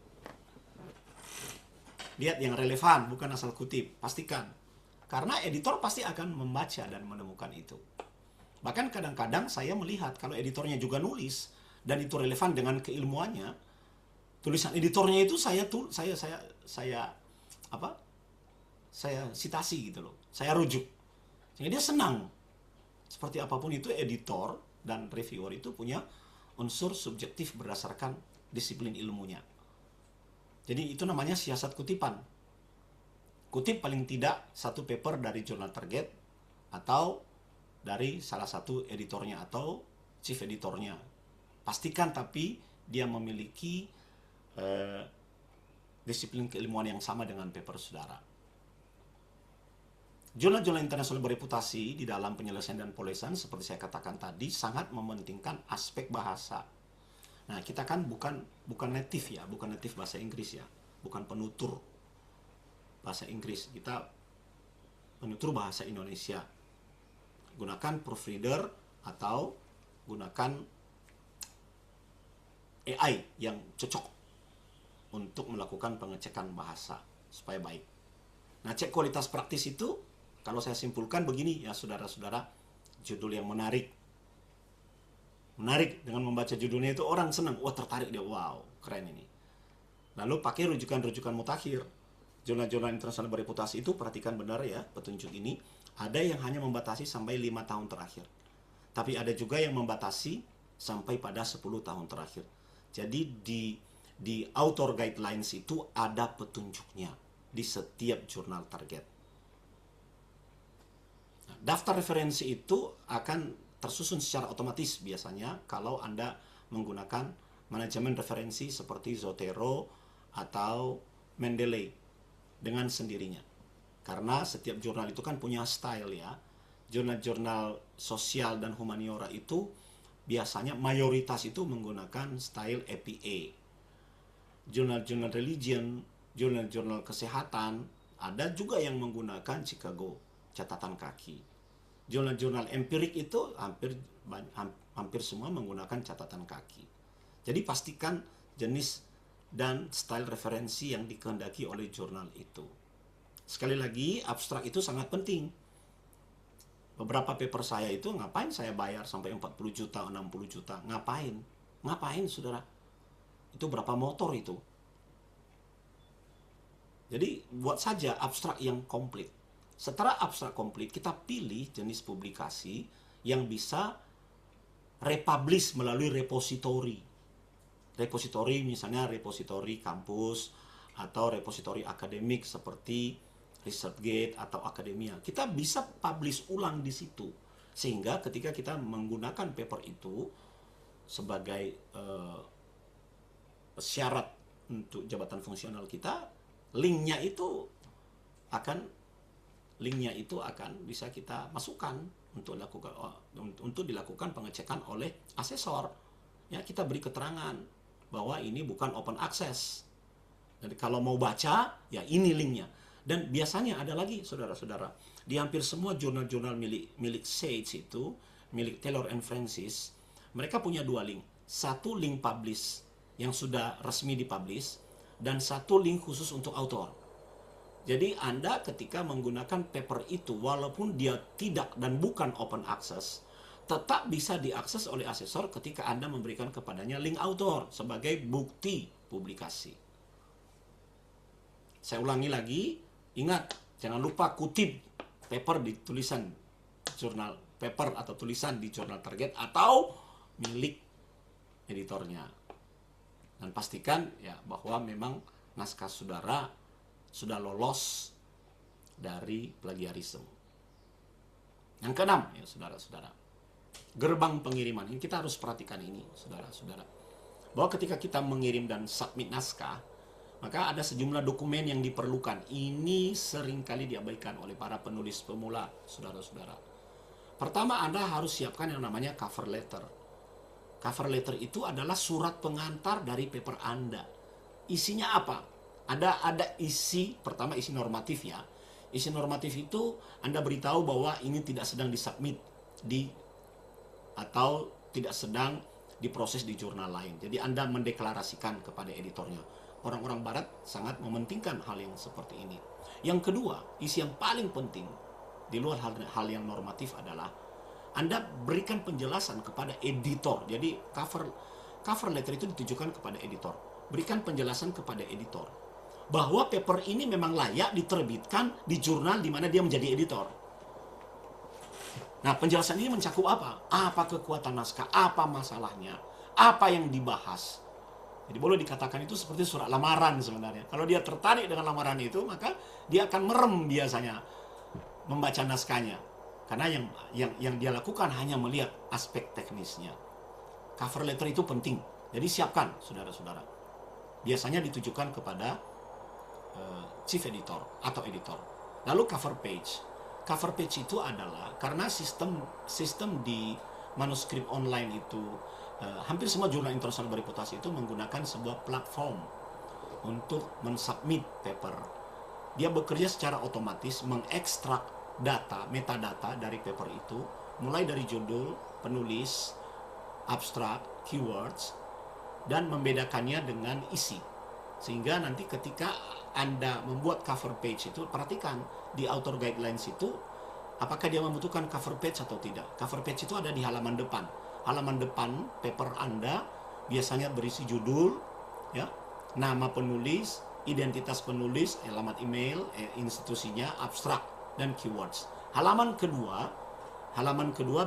Lihat yang relevan, bukan asal kutip, pastikan. Karena editor pasti akan membaca dan menemukan itu. Bahkan kadang-kadang saya melihat kalau editornya juga nulis dan itu relevan dengan keilmuannya, tulisan editornya itu saya citasi gitu loh. Saya rujuk. Sehingga dia senang. Seperti apapun itu, editor dan reviewer itu punya unsur subjektif berdasarkan disiplin ilmunya. Jadi itu namanya siasat kutipan. Kutip paling tidak satu paper dari jurnal target atau dari salah satu editornya atau chief editornya. Pastikan tapi dia memiliki disiplin keilmuan yang sama dengan paper saudara. Jurnal-jurnal internasional bereputasi di dalam penyelesaian dan penulisan, seperti saya katakan tadi, sangat mementingkan aspek bahasa. Nah, kita kan bukan native ya, bukan native bahasa Inggris ya, bukan penutur bahasa Inggris. Kita penutur bahasa Indonesia. Gunakan proofreader atau gunakan AI yang cocok untuk melakukan pengecekan bahasa supaya baik. Nah, cek kualitas praktis itu, kalau saya simpulkan begini ya saudara-saudara, judul yang menarik dengan membaca judulnya itu orang senang, wah tertarik dia, wow keren ini. Lalu pakai rujukan-rujukan mutakhir. Jurnal-jurnal internasional bereputasi itu perhatikan benar ya petunjuk ini. Ada yang hanya membatasi sampai 5 tahun terakhir. Tapi ada juga yang membatasi sampai pada 10 tahun terakhir. Jadi di author guidelines itu ada petunjuknya di setiap jurnal target. Nah, daftar referensi itu akan tersusun secara otomatis biasanya kalau Anda menggunakan manajemen referensi seperti Zotero atau Mendeley dengan sendirinya. Karena setiap jurnal itu kan punya style ya. Jurnal-jurnal sosial dan humaniora itu biasanya mayoritas itu menggunakan style APA. Jurnal-jurnal religion, jurnal-jurnal kesehatan, ada juga yang menggunakan Chicago, catatan kaki. Jurnal-jurnal empirik itu hampir semua menggunakan catatan kaki. Jadi pastikan jenis dan style referensi yang dikehendaki oleh jurnal itu. Sekali lagi, abstrak itu sangat penting. Beberapa paper saya itu ngapain saya bayar sampai 40 juta, 60 juta? Ngapain? Ngapain, saudara? Itu berapa motor itu? Jadi, buat saja abstrak yang komplit. Setelah abstrak komplit, kita pilih jenis publikasi yang bisa republish melalui repositori. Repositori misalnya repositori kampus atau repositori akademik seperti ResearchGate atau Akademia. Kita bisa publish ulang di situ. Sehingga ketika kita menggunakan paper itu sebagai syarat untuk jabatan fungsional kita, linknya itu akan bisa kita masukkan untuk dilakukan pengecekan oleh asesor. Ya, kita beri keterangan bahwa ini bukan open access. Jadi kalau mau baca, ya ini linknya. Dan biasanya ada lagi, saudara-saudara, di hampir semua jurnal-jurnal milik Sage itu, milik Taylor and Francis, mereka punya dua link. Satu link publish yang sudah resmi dipublish, dan satu link khusus untuk author. Jadi Anda ketika menggunakan paper itu, walaupun dia tidak dan bukan open access, tetap bisa diakses oleh asesor ketika Anda memberikan kepadanya link author sebagai bukti publikasi. Saya ulangi lagi, ingat, jangan lupa kutip paper di tulisan jurnal, paper atau tulisan di jurnal target atau milik editornya. Dan pastikan ya bahwa memang naskah saudara sudah lolos dari plagiarisme. Yang keenam, ya saudara-saudara, gerbang pengiriman. Ini kita harus perhatikan ini, saudara-saudara. Bahwa ketika kita mengirim dan submit naskah, maka ada sejumlah dokumen yang diperlukan. Ini seringkali diabaikan oleh para penulis pemula, saudara-saudara. Pertama, Anda harus siapkan yang namanya cover letter. Cover letter itu adalah surat pengantar dari paper Anda. Isinya apa? Ada isi, pertama isi normatif ya. Isi normatif itu Anda beritahu bahwa ini tidak sedang disubmit atau tidak sedang diproses di jurnal lain. Jadi Anda mendeklarasikan kepada editornya. Orang-orang barat sangat mementingkan hal yang seperti ini. Yang kedua, isi yang paling penting di luar hal yang normatif adalah Anda berikan penjelasan kepada editor. Jadi cover letter itu ditujukan kepada editor. Berikan penjelasan kepada editor bahwa paper ini memang layak diterbitkan di jurnal di mana dia menjadi editor. Nah, penjelasan ini mencakup apa? Apa kekuatan naskah? Apa masalahnya? Apa yang dibahas? Jadi boleh dikatakan itu seperti surat lamaran sebenarnya. Kalau dia tertarik dengan lamaran itu, maka dia akan merem biasanya membaca naskahnya. Karena yang dia lakukan hanya melihat aspek teknisnya. Cover letter itu penting. Jadi siapkan, saudara-saudara. Biasanya ditujukan kepada chief editor atau editor. Lalu cover page. Cover page itu adalah karena sistem di manuskrip online itu hampir semua jurnal internasional bereputasi itu menggunakan sebuah platform untuk mensubmit paper. Dia bekerja secara otomatis mengekstrak data, metadata dari paper itu, mulai dari judul, penulis, abstrak, keywords, dan membedakannya dengan isi. Sehingga nanti ketika Anda membuat cover page itu, perhatikan di author guidelines itu, apakah dia membutuhkan cover page atau tidak. Cover page itu ada di halaman depan. Halaman depan paper Anda biasanya berisi judul, ya, nama penulis, identitas penulis, alamat email, institusinya, abstrak, dan keywords. Halaman kedua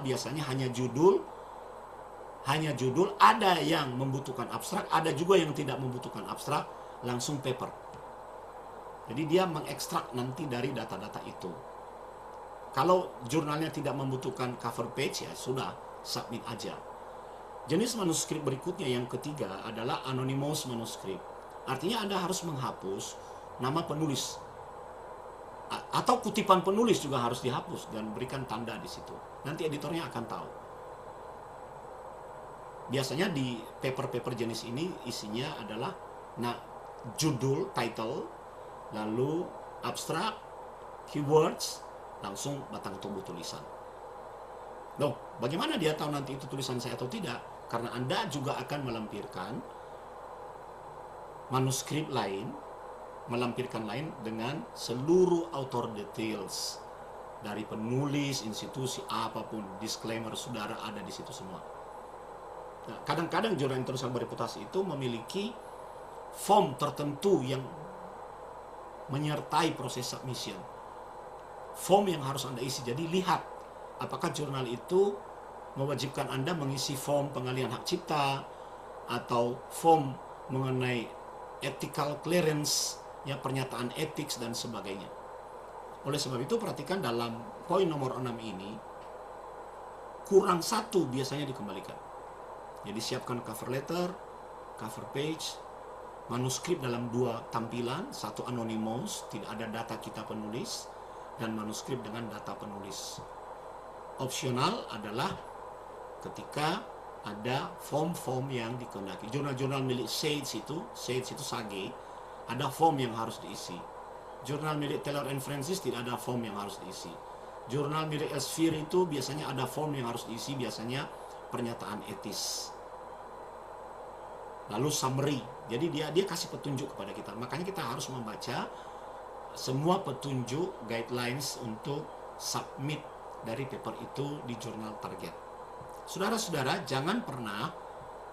biasanya hanya judul, ada yang membutuhkan abstrak, ada juga yang tidak membutuhkan abstrak, langsung paper. Jadi dia mengekstrak nanti dari data-data itu. Kalau jurnalnya tidak membutuhkan cover page, ya sudah, submit aja. Jenis manuskrip berikutnya yang ketiga adalah anonymous manuskrip. Artinya Anda harus menghapus nama penulis. Atau kutipan penulis juga harus dihapus dan berikan tanda di situ. Nanti editornya akan tahu. Biasanya di paper-paper jenis ini isinya adalah judul, title, lalu abstrak, keywords, langsung batang tubuh tulisan. Loh, bagaimana dia tahu nanti itu tulisan saya atau tidak? Karena Anda juga akan melampirkan manuskrip lain, dengan seluruh author details dari penulis, institusi, apapun, disclaimer saudara ada di situ semua. Nah, kadang-kadang jurnal internasional bereputasi itu memiliki form tertentu yang menyertai proses submission. Form yang harus Anda isi. Jadi lihat apakah jurnal itu mewajibkan Anda mengisi form pengalihan hak cipta atau form mengenai ethical clearance, ya, pernyataan etik dan sebagainya. Oleh sebab itu perhatikan dalam poin nomor 6 ini, kurang satu biasanya dikembalikan. Jadi siapkan cover letter, cover page, manuskrip dalam 2 tampilan, satu anonymous, tidak ada data kita penulis, dan manuskrip dengan data penulis. Opsional adalah ketika ada form-form yang dikehendaki. Jurnal-jurnal milik SAGE itu SAGE, ada form yang harus diisi. Jurnal milik Taylor and Francis tidak ada form yang harus diisi. Jurnal milik Elsevier itu biasanya ada form yang harus diisi, biasanya pernyataan etis. Lalu summary. Jadi dia kasih petunjuk kepada kita. Makanya kita harus membaca semua petunjuk guidelines untuk submit dari paper itu di jurnal target. Saudara-saudara, jangan pernah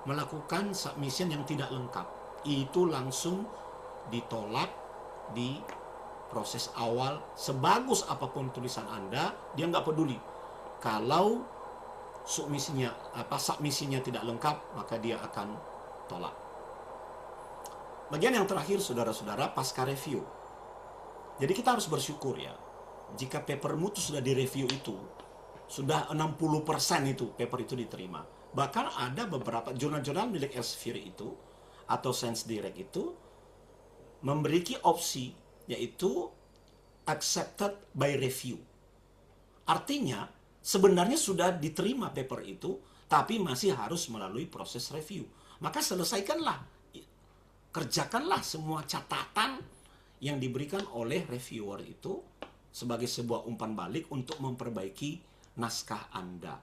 melakukan submission yang tidak lengkap. Itu langsung ditolak di proses awal. Sebagus apapun tulisan Anda, dia nggak peduli. Kalau submisinya tidak lengkap, maka dia akan tolak. Bagian yang terakhir, saudara-saudara, pasca review. Jadi kita harus bersyukur, ya. Jika papermu itu sudah direview itu, sudah 60% itu paper itu diterima. Bahkan ada beberapa jurnal-jurnal milik Elsevier itu atau Science Direct itu memiliki opsi, yaitu accepted by review. Artinya sebenarnya sudah diterima paper itu, tapi masih harus melalui proses review. Maka selesaikanlah, kerjakanlah semua catatan yang diberikan oleh reviewer itu sebagai sebuah umpan balik untuk memperbaiki naskah Anda.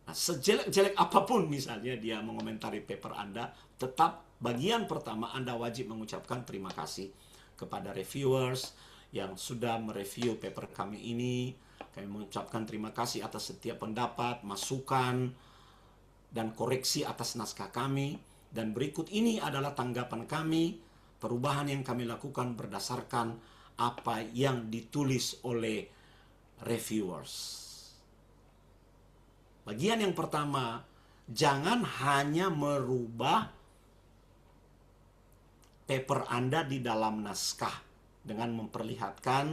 Nah, sejelek-jelek apapun misalnya dia mengomentari paper Anda, tetap bagian pertama Anda wajib mengucapkan terima kasih kepada reviewers yang sudah mereview paper kami ini. Kami mengucapkan terima kasih atas setiap pendapat, masukan, dan koreksi atas naskah kami. Dan berikut ini adalah tanggapan kami, perubahan yang kami lakukan berdasarkan apa yang ditulis oleh reviewers. Bagian yang pertama, jangan hanya merubah paper Anda di dalam naskah dengan memperlihatkan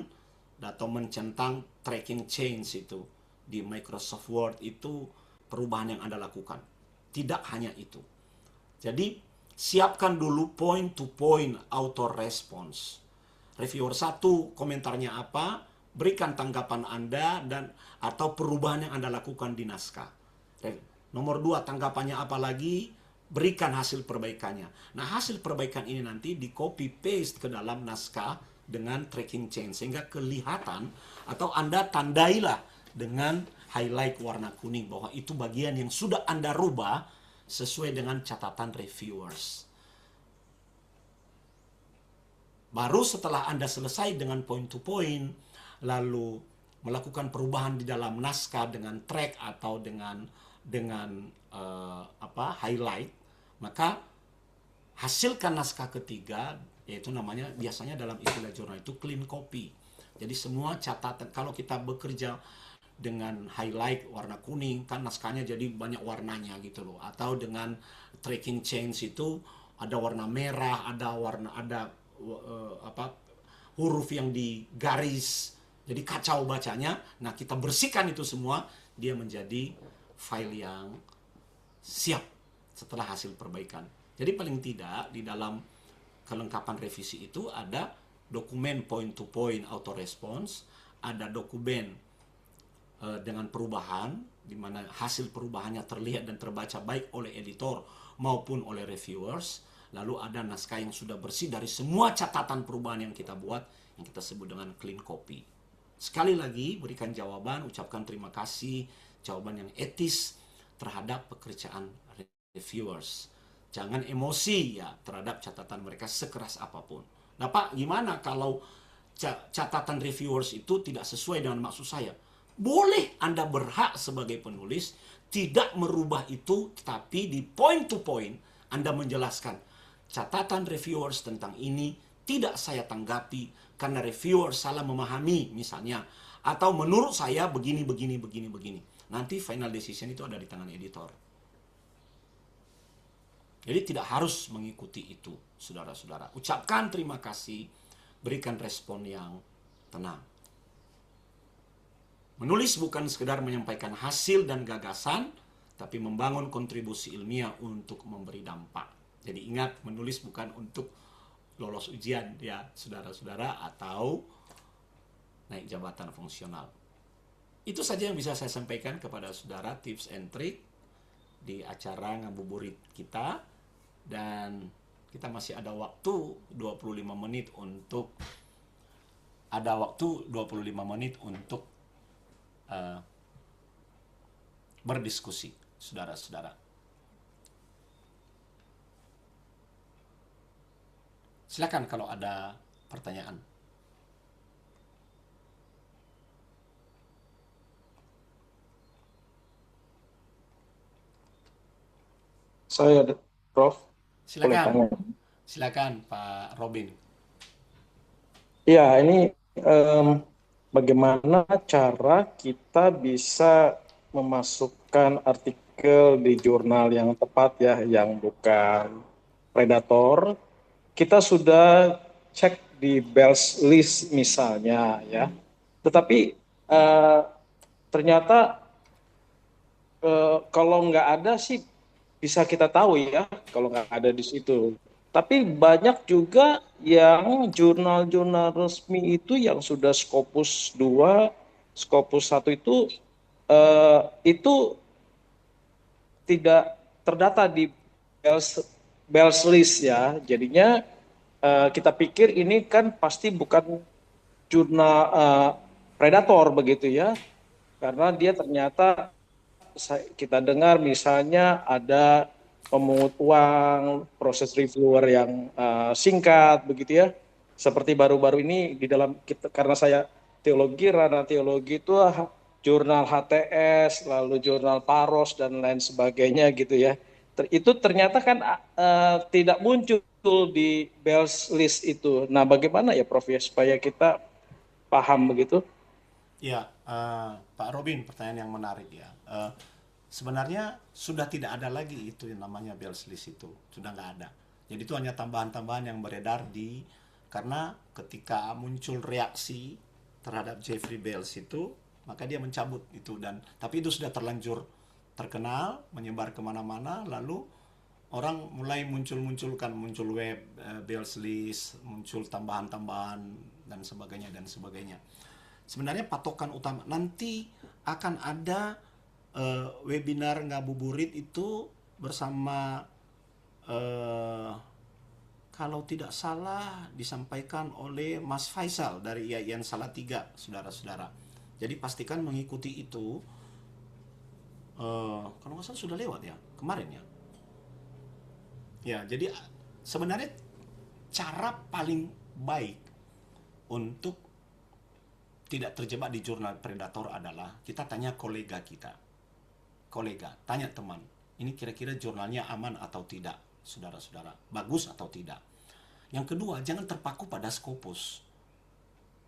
atau mencentang tracking change itu di Microsoft Word, itu perubahan yang Anda lakukan. Tidak hanya itu. Jadi siapkan dulu point to point auto response. Reviewer 1 komentarnya apa, berikan tanggapan Anda dan atau perubahan yang Anda lakukan di naskah. Nomor 2, tanggapannya apa lagi, berikan hasil perbaikannya. Nah, hasil perbaikan ini nanti di copy paste ke dalam naskah dengan tracking change, sehingga kelihatan atau Anda tandailah dengan highlight warna kuning bahwa itu bagian yang sudah Anda rubah sesuai dengan catatan reviewers. Baru setelah Anda selesai dengan point to point, lalu melakukan perubahan di dalam naskah dengan track atau dengan highlight, maka hasilkan naskah ketiga, yaitu namanya biasanya dalam istilah jurnal itu clean copy. Jadi semua catatan, kalau kita bekerja dengan highlight warna kuning, kan naskahnya jadi banyak warnanya gitu loh. Atau dengan tracking change itu ada warna merah, ada huruf yang digaris, jadi kacau bacanya. Nah, kita bersihkan itu semua, dia menjadi file yang siap setelah hasil perbaikan. Jadi paling tidak di dalam kelengkapan revisi itu ada dokumen point to point auto response, ada dokumen dengan perubahan di mana hasil perubahannya terlihat dan terbaca baik oleh editor maupun oleh reviewers. Lalu ada naskah yang sudah bersih dari semua catatan perubahan yang kita buat, yang kita sebut dengan clean copy. Sekali lagi, berikan jawaban, ucapkan terima kasih, jawaban yang etis terhadap pekerjaan reviewers. Jangan emosi ya terhadap catatan mereka sekeras apapun. Nah Pak, gimana kalau catatan reviewers itu tidak sesuai dengan maksud saya? Boleh, Anda berhak sebagai penulis tidak merubah itu, tapi di point to point Anda menjelaskan catatan reviewers tentang ini tidak saya tanggapi karena reviewer salah memahami misalnya, atau menurut saya begini. nanti final decision itu ada di tangan editor. Jadi tidak harus mengikuti itu, saudara-saudara. Ucapkan terima kasih, berikan respon yang tenang. Menulis bukan sekedar menyampaikan hasil dan gagasan, tapi membangun kontribusi ilmiah untuk memberi dampak. Jadi ingat, menulis bukan untuk lolos ujian ya, saudara-saudara, atau naik jabatan fungsional. Itu saja yang bisa saya sampaikan kepada saudara, tips and trick di acara ngabuburit kita. Dan kita masih ada waktu 25 menit untuk berdiskusi, saudara-saudara. Silakan kalau ada pertanyaan. Saya ada, Prof. Boleh Silakan. tanya? Silakan Pak Robin. Ya, ini bagaimana cara kita bisa memasukkan artikel di jurnal yang tepat ya, yang bukan predator. Kita sudah cek di Bells List misalnya ya, tetapi ternyata kalau nggak ada sih bisa kita tahu ya kalau nggak ada di situ. Tapi banyak juga yang jurnal-jurnal resmi itu yang sudah Scopus 2, Scopus 1 itu tidak terdata di Bells List ya. Jadinya kita pikir ini kan pasti bukan jurnal predator begitu ya. Karena dia ternyata kita dengar misalnya ada pemungut uang, proses reviewer yang singkat begitu ya. Seperti baru-baru ini di dalam kita, karena saya ranah teologi itu jurnal HTS, lalu jurnal Paros dan lain sebagainya gitu ya. Itu ternyata kan tidak muncul di Bells List itu. Nah, bagaimana ya Prof ya supaya kita paham begitu? Ya, Pak Robin, pertanyaan yang menarik ya. Sebenarnya sudah tidak ada lagi itu yang namanya Bells List itu, sudah nggak ada. Jadi itu hanya tambahan-tambahan yang beredar karena ketika muncul reaksi terhadap Jeffrey Bells itu, maka dia mencabut itu, tapi itu sudah terlanjur terkenal, menyebar kemana-mana, lalu orang mulai muncul web Bells List, muncul tambahan-tambahan dan sebagainya. Sebenarnya patokan utama nanti akan ada webinar ngabuburit itu bersama kalau tidak salah disampaikan oleh Mas Faisal dari IAIN Salatiga, saudara-saudara. Jadi pastikan mengikuti itu. Kalau nggak salah sudah lewat ya kemarin ya. Ya, jadi sebenarnya cara paling baik untuk tidak terjebak di jurnal predator adalah kita tanya kolega kita. Tanya teman, ini kira-kira jurnalnya aman atau tidak, saudara-saudara, bagus atau tidak. Yang kedua, jangan terpaku pada Scopus.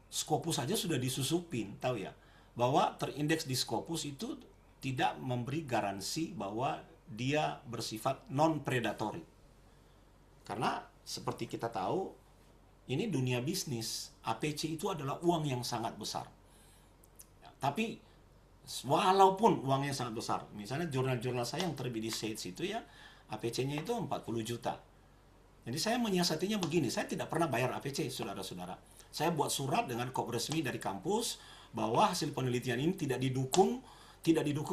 Scopus saja sudah disusupin, tahu ya, bahwa terindeks di Scopus itu tidak memberi garansi bahwa dia bersifat non-predatory. Karena seperti kita tahu, ini dunia bisnis, APC itu adalah uang yang sangat besar. Ya, tapi walaupun uangnya sangat besar, misalnya jurnal-jurnal saya yang terbit di Sage itu ya, APC-nya itu 40 juta. Jadi saya menyiasatinya begini, saya tidak pernah bayar APC, saudara-saudara. Saya buat surat dengan kop resmi dari kampus bahwa hasil penelitian ini tidak didukung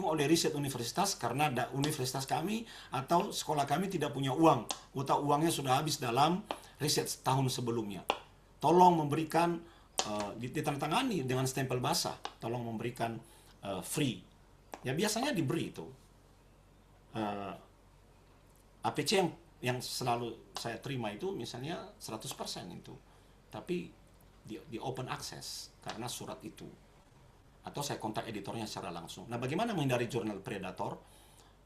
oleh riset universitas karena universitas kami atau sekolah kami tidak punya uang, atau uangnya sudah habis dalam riset tahun sebelumnya. Tolong memberikan ditandatangani dengan stempel basah, tolong memberikan free. Ya biasanya diberi itu. APC yang selalu saya terima itu misalnya 100% itu. Tapi di open access karena surat itu. Atau saya kontak editornya secara langsung. Nah, bagaimana menghindari jurnal predator?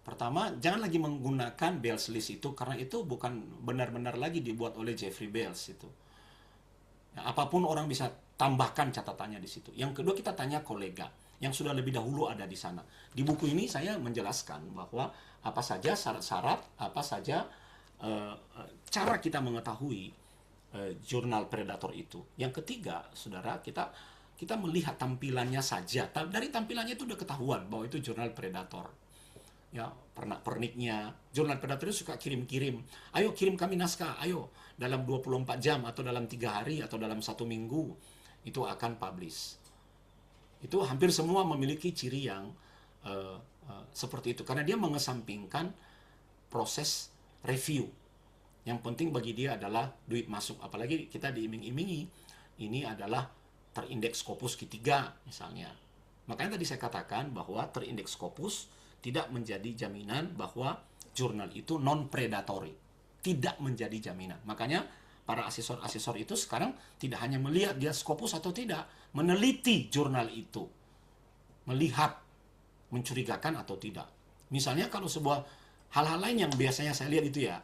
Pertama, jangan lagi menggunakan Bells List itu karena itu bukan benar-benar lagi dibuat oleh Jeffrey Bells itu. Ya, apapun orang bisa tambahkan catatannya di situ. Yang kedua, kita tanya kolega. yang sudah lebih dahulu ada di sana. Di buku ini saya menjelaskan bahwa apa saja syarat-syarat, apa saja cara kita mengetahui jurnal predator itu. Yang ketiga, saudara, kita melihat tampilannya saja. Dari tampilannya itu udah ketahuan bahwa itu jurnal predator. Ya, pernak-perniknya. Jurnal predator itu suka kirim-kirim. Ayo kirim kami naskah, ayo. Dalam 24 jam atau dalam 3 hari atau dalam 1 minggu itu akan publish. Itu hampir semua memiliki ciri yang seperti itu. Karena dia mengesampingkan proses review. Yang penting bagi dia adalah duit masuk. Apalagi kita diiming-imingi, ini adalah terindeks Scopus Q3 misalnya. Makanya tadi saya katakan bahwa terindeks Scopus tidak menjadi jaminan bahwa jurnal itu non-predatory. Tidak menjadi jaminan. Makanya para asesor-asesor itu sekarang tidak hanya melihat dia Scopus atau tidak, meneliti jurnal itu. Melihat mencurigakan atau tidak. Misalnya kalau sebuah hal-hal lain yang biasanya saya lihat itu ya,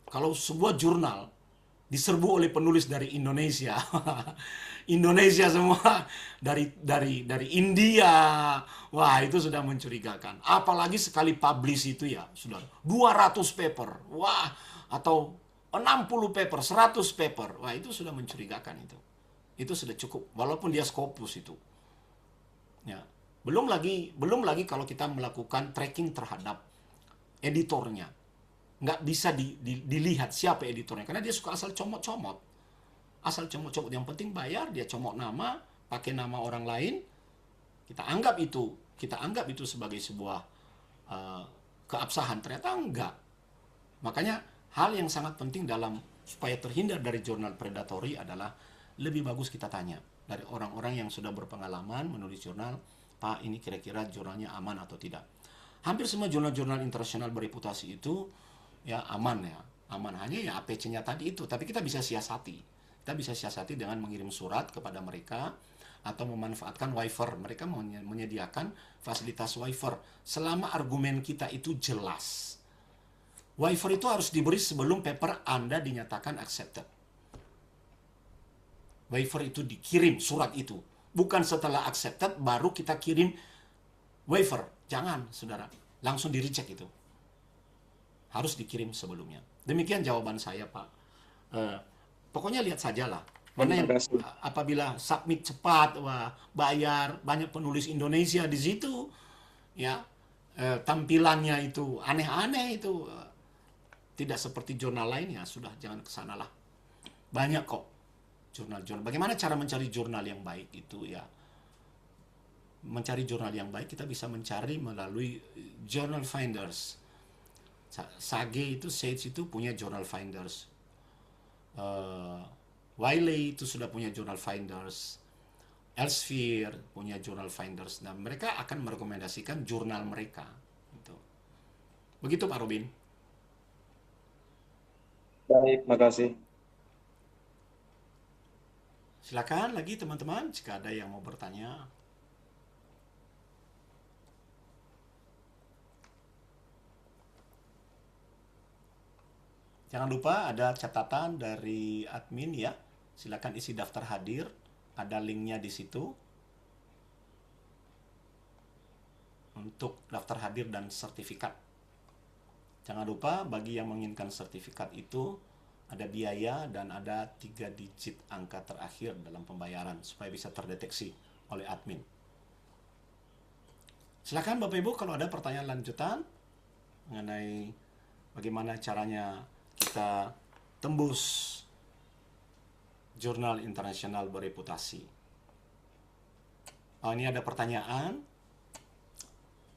kalau sebuah jurnal diserbu oleh penulis dari Indonesia, Indonesia semua, dari India, wah itu sudah mencurigakan. Apalagi sekali publish itu ya, sudah 200 paper, wah, atau 60 paper, 100 paper, wah itu sudah mencurigakan itu. Itu sudah cukup, walaupun dia Scopus itu. Ya. Belum lagi kalau kita melakukan tracking terhadap editornya. Nggak bisa dilihat siapa editornya, karena dia suka asal comot-comot. Asal comot-comot, yang penting bayar, dia comot nama, pakai nama orang lain, kita anggap itu sebagai sebuah keabsahan. Ternyata enggak. Makanya hal yang sangat penting dalam supaya terhindar dari jurnal predatory adalah lebih bagus kita tanya dari orang-orang yang sudah berpengalaman menulis jurnal, Pak, ini kira-kira jurnalnya aman atau tidak. Hampir semua jurnal-jurnal internasional bereputasi itu ya aman ya. Aman, hanya ya APC-nya tadi itu, tapi kita bisa siasati. Kita bisa siasati dengan mengirim surat kepada mereka atau memanfaatkan waiver. Mereka menyediakan fasilitas waiver selama argumen kita itu jelas. Waiver itu harus diberi sebelum paper Anda dinyatakan accepted. Waiver itu dikirim surat itu. Bukan setelah accepted baru kita kirim waiver. Jangan, saudara. Langsung di-reject itu. Harus dikirim sebelumnya. Demikian jawaban saya, Pak. Pokoknya lihat sajalah. Mana yang apabila submit cepat, wah, bayar, banyak penulis Indonesia di situ, ya, tampilannya itu aneh-aneh itu, tidak seperti jurnal lainnya, sudah jangan kesana lah. Banyak kok jurnal-jurnal. Bagaimana cara mencari jurnal yang baik itu ya? Mencari jurnal yang baik kita bisa mencari melalui journal finders. Sage itu punya journal finders. Wiley itu sudah punya journal finders. Elsevier punya journal finders. Dan mereka akan merekomendasikan jurnal mereka. Gitu. Begitu Pak Robin. Baik, makasih. Silakan lagi teman-teman jika ada yang mau bertanya. Jangan lupa ada catatan dari admin ya. Silakan isi daftar hadir. Ada linknya di situ. Untuk daftar hadir dan sertifikat. Jangan lupa bagi yang menginginkan sertifikat itu ada biaya dan ada 3 digit angka terakhir dalam pembayaran supaya bisa terdeteksi oleh admin. Silakan Bapak Ibu kalau ada pertanyaan lanjutan mengenai bagaimana caranya kita tembus jurnal internasional bereputasi. Oh, ini ada pertanyaan.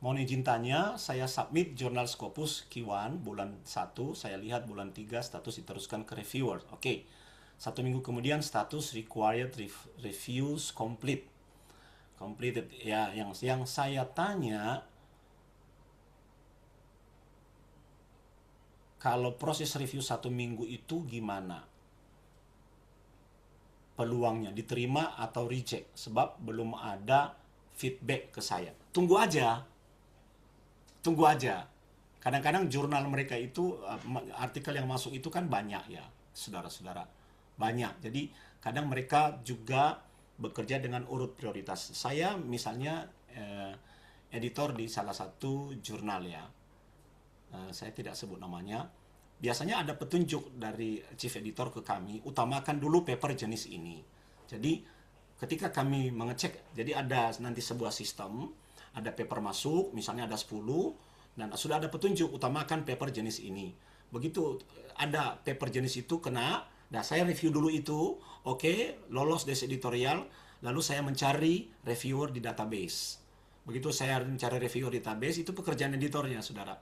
Mohon izin tanya, saya submit jurnal Scopus Q1 bulan 1, saya lihat bulan 3 status diteruskan ke reviewer. Oke. 1 minggu kemudian status required reviews complete. Completed. Ya, yang saya tanya, kalau proses review 1 minggu itu gimana? Peluangnya diterima atau reject? Sebab belum ada feedback ke saya. Tunggu aja. Kadang-kadang jurnal mereka itu, artikel yang masuk itu kan banyak ya, saudara-saudara. Banyak. Jadi kadang mereka juga bekerja dengan urut prioritas. Saya misalnya editor di salah satu jurnal ya. Saya tidak sebut namanya. Biasanya ada petunjuk dari chief editor ke kami, utamakan dulu paper jenis ini. Jadi ketika kami mengecek, jadi ada nanti sebuah sistem, ada paper masuk, misalnya ada 10, dan sudah ada petunjuk, utamakan paper jenis ini. Begitu ada paper jenis itu kena, nah saya review dulu itu, oke, lolos des editorial, lalu saya mencari reviewer di database. Begitu saya mencari reviewer di database, itu pekerjaan editornya, saudara.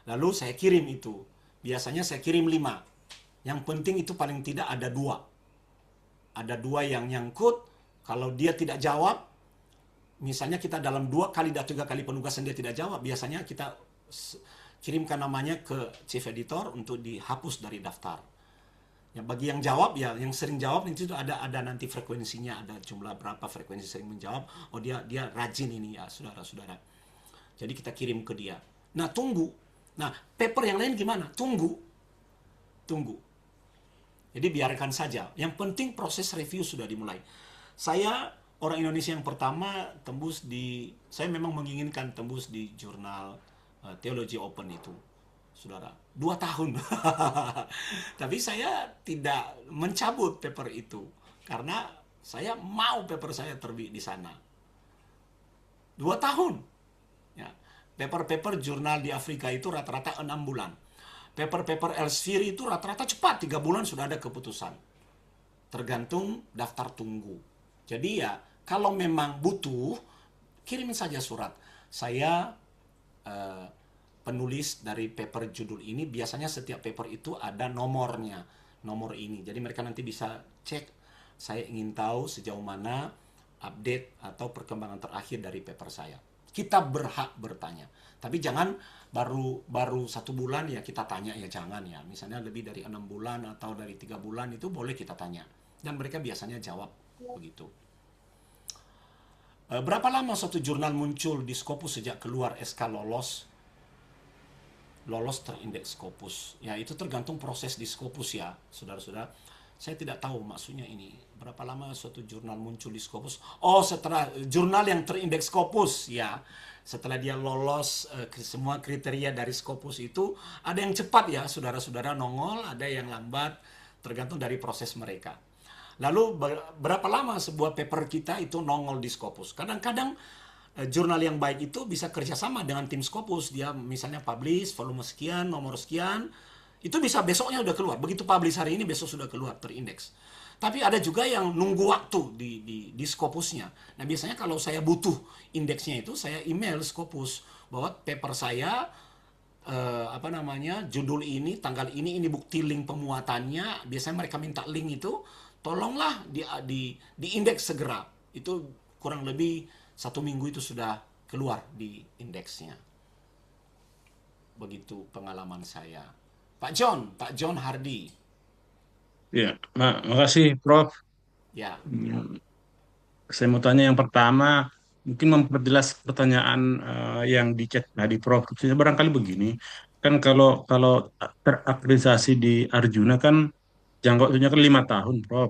Lalu saya kirim itu. Biasanya saya kirim 5. Yang penting itu paling tidak ada 2. Ada 2 yang nyangkut. Kalau dia tidak jawab, misalnya kita dalam 2 kali atau 3 kali penugasan dia tidak jawab, biasanya kita kirimkan namanya ke chief editor untuk dihapus dari daftar. Ya, bagi yang jawab, ya yang sering jawab itu ada nanti frekuensinya, ada jumlah berapa frekuensi sering menjawab. Oh dia rajin ini ya, saudara-saudara. Jadi kita kirim ke dia. Nah, tunggu. Nah, paper yang lain gimana? Tunggu. Jadi biarkan saja. Yang penting proses review sudah dimulai. Saya orang Indonesia yang pertama saya memang menginginkan tembus di jurnal Theology Open itu, saudara. 2 tahun. Tapi saya tidak mencabut paper itu. Karena saya mau paper saya terbit di sana. 2 tahun. Ya. Paper-paper jurnal di Afrika itu rata-rata 6 bulan. Paper-paper Elsevier itu rata-rata cepat, 3 bulan sudah ada keputusan. Tergantung daftar tunggu. Jadi ya, kalau memang butuh, kirimin saja surat. Saya penulis dari paper judul ini, biasanya setiap paper itu ada nomornya. Nomor ini. Jadi mereka nanti bisa cek, saya ingin tahu sejauh mana update atau perkembangan terakhir dari paper saya. Kita berhak bertanya. Tapi jangan baru 1 bulan ya kita tanya, ya jangan ya. Misalnya lebih dari 6 bulan atau dari 3 bulan itu boleh kita tanya. Dan mereka biasanya jawab begitu. Berapa lama suatu jurnal muncul di Scopus sejak keluar SK lolos terindeks Scopus? Ya itu tergantung proses di Scopus ya, saudara-saudara. Saya tidak tahu maksudnya ini. Berapa lama suatu jurnal muncul di Scopus? Oh, setelah jurnal yang terindeks Scopus, ya. Setelah dia lolos semua kriteria dari Scopus itu, ada yang cepat ya, saudara-saudara nongol, ada yang lambat, tergantung dari proses mereka. Lalu berapa lama sebuah paper kita itu nongol di Scopus? Kadang-kadang jurnal yang baik itu bisa kerjasama dengan tim Scopus. Dia misalnya publish volume sekian, nomor sekian, itu bisa besoknya udah keluar. Begitu publish hari ini, besok sudah keluar terindeks. Tapi ada juga yang nunggu waktu di Scopusnya. Nah biasanya kalau saya butuh indeksnya itu, saya email Scopus bahwa paper saya judul ini, tanggal ini bukti link pemuatannya. Biasanya mereka minta link itu, tolonglah di indeks segera. Itu kurang lebih 1 minggu itu sudah keluar di indeksnya. Begitu pengalaman saya. Pak John Hardy. Ya, makasih Prof. Ya, Saya mau tanya yang pertama, mungkin memperjelas pertanyaan yang di chat tadi Prof. Saya barangkali begini, kan kalau kalau terakreditasi di Arjuna kan jangka waktunya kan 5 tahun, Prof.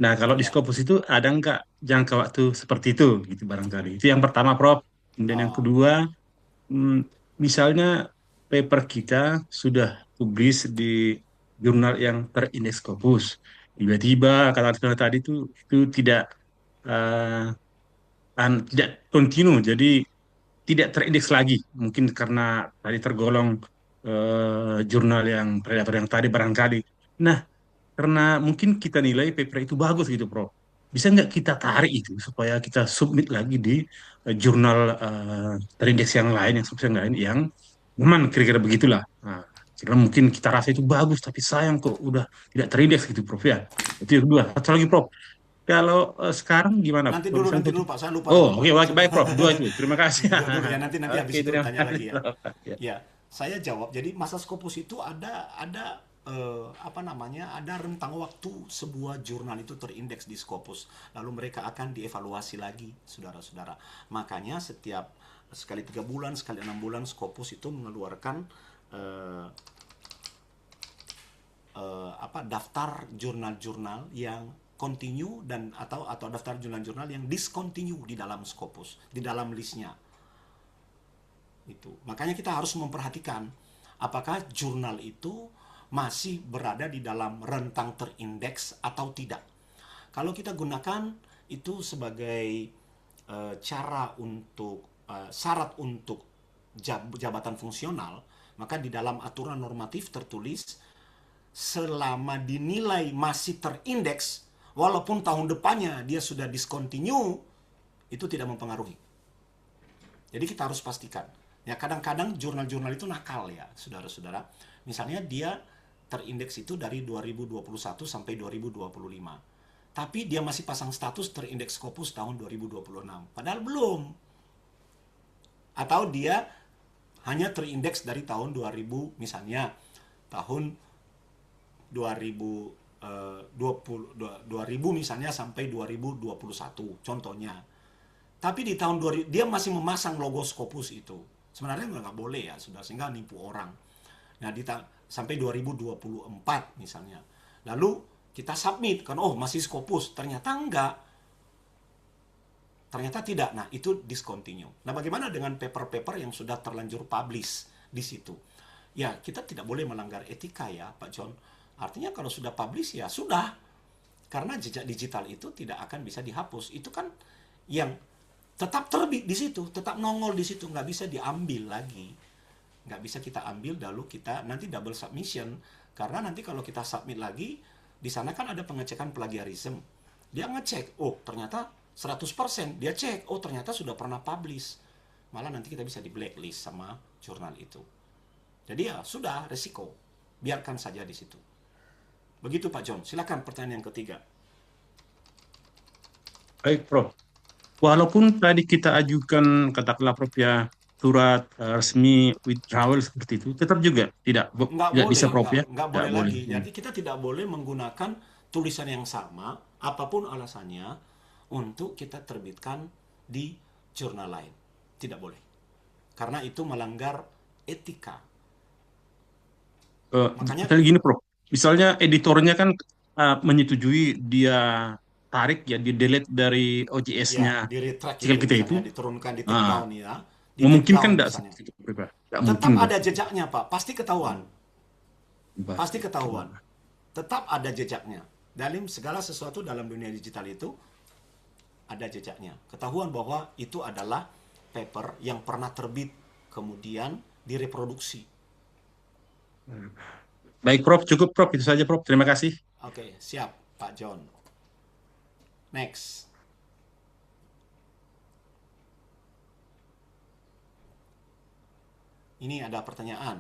Nah, kalau di ya. Scopus itu ada nggak jangka waktu seperti itu, gitu barangkali. Itu yang pertama, Prof. Dan yang Oh, kedua, hmm, misalnya paper kita sudah publis di jurnal yang terindeks Scopus, tiba-tiba kata tadi itu tidak eh, tidak kontinu, jadi tidak terindeks lagi, mungkin karena tadi tergolong jurnal yang predator yang tadi barangkali. Nah, karena mungkin kita nilai paper itu bagus gitu, Prof. Bisa nggak kita tarik itu supaya kita submit lagi di jurnal terindeks yang lain, yang subjek yang lain, yang memang kira-kira begitulah. Nah, karena mungkin kita rasa itu bagus, tapi sayang kok udah tidak terindeks gitu, Prof ya. Itu yang kedua. Satu lagi, Prof. Kalau sekarang gimana? Kalau misalnya nanti dulu Pak, saya lupa oh, tadi oke, Pak. baik, baik, Prof. Dua itu. Terima kasih. Dulu ya, nanti Oke, habis itu terima tanya kasih, lagi ya. Prof. Ya. Ya, saya jawab. Jadi masa Scopus itu ada rentang waktu sebuah jurnal itu terindeks di Scopus. Lalu mereka akan dievaluasi lagi, saudara-saudara. Makanya setiap sekali 3 bulan, sekali 6 bulan Scopus itu mengeluarkan daftar jurnal-jurnal yang continue dan atau daftar jurnal-jurnal yang discontinue di dalam Scopus, di dalam listnya. Itu. Makanya kita harus memperhatikan apakah jurnal itu masih berada di dalam rentang terindeks atau tidak. Kalau kita gunakan itu sebagai cara untuk syarat untuk jabatan fungsional, maka di dalam aturan normatif tertulis selama dinilai masih terindeks, walaupun tahun depannya dia sudah discontinue, itu tidak mempengaruhi. Jadi kita harus pastikan. Ya kadang-kadang jurnal-jurnal itu nakal ya, saudara-saudara. Misalnya dia terindeks itu dari 2021 sampai 2025. Tapi dia masih pasang status terindeks Scopus tahun 2026. Padahal belum. Atau dia hanya terindeks dari tahun 2000, misalnya tahun 2020 misalnya sampai 2021 contohnya. Tapi di tahun 2000 dia masih memasang logo Scopus itu. Sebenarnya nggak boleh ya, sudah, sehingga nipu orang. Nah, sampai 2024 misalnya. Lalu kita submit kan, oh masih Scopus, ternyata enggak. Ternyata tidak. Nah, itu discontinue. Nah, bagaimana dengan paper-paper yang sudah terlanjur publish di situ? Ya, kita tidak boleh melanggar etika ya, Pak John. Artinya kalau sudah publish ya sudah. Karena jejak digital itu tidak akan bisa dihapus. Itu kan yang tetap terbit di situ, tetap nongol di situ, nggak bisa diambil lagi. Nggak bisa kita ambil, lalu kita nanti double submission. Karena nanti kalau kita submit lagi, di sana kan ada pengecekan plagiarism. Dia ngecek, oh ternyata 100%. Dia cek, oh ternyata sudah pernah publish. Malah nanti kita bisa di blacklist sama jurnal itu. Jadi ya sudah, resiko. Biarkan saja di situ. Begitu Pak John. Silakan pertanyaan yang ketiga. Baik, Prof. Walaupun tadi kita ajukan, katakanlah Prof ya, surat resmi withdrawal seperti itu, tetap juga tidak bisa Prof ya? Nggak Tidak boleh boleh. lagi. Jadi kita tidak boleh menggunakan tulisan yang sama, apapun alasannya, untuk kita terbitkan di jurnal lain. Tidak boleh. Karena itu melanggar etika. Makanya Misalnya gini, Prof. Misalnya editornya kan menyetujui dia tarik ya, di delete dari ya OJS-nya di retract artikel itu kita itu, misalnya, diturunkan, di take ah, down ya, di take memungkinkan down tidak misalnya. seperti itu, Prof? Ya? Tidak mungkin, Tetap Prof. ada jejaknya Pak, pasti ketahuan. Pasti Pasti. ketahuan. Tetap ada jejaknya. Dalam segala sesuatu dalam dunia digital itu ada jejaknya. Ketahuan bahwa itu adalah paper yang pernah terbit, kemudian direproduksi. Baik, Prof. Cukup, Prof. Itu saja, Prof. Terima kasih. Oke, siap Pak John. Next. Ini ada pertanyaan.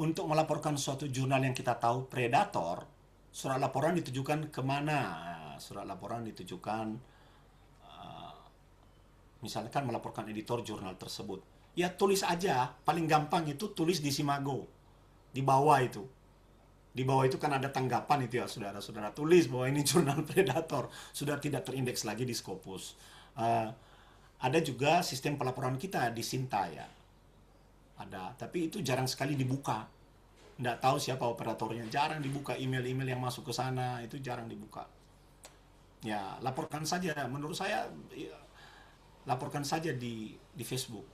Untuk melaporkan suatu jurnal yang kita tahu predator, surat laporan ditujukan kemana? Surat laporan ditujukan, misalkan melaporkan editor jurnal tersebut. Ya tulis aja, paling gampang itu tulis di Simago. Di bawah itu. Di bawah itu kan ada tanggapan itu ya, saudara-saudara. Tulis bahwa ini jurnal predator. Sudah tidak terindeks lagi di Scopus. Ada juga sistem pelaporan kita di Sinta ya. Ada, tapi itu jarang sekali dibuka. Nggak tahu siapa operatornya, jarang dibuka. Email-email yang masuk ke sana itu jarang dibuka. Ya, laporkan saja. Menurut saya, ya, laporkan saja di Facebook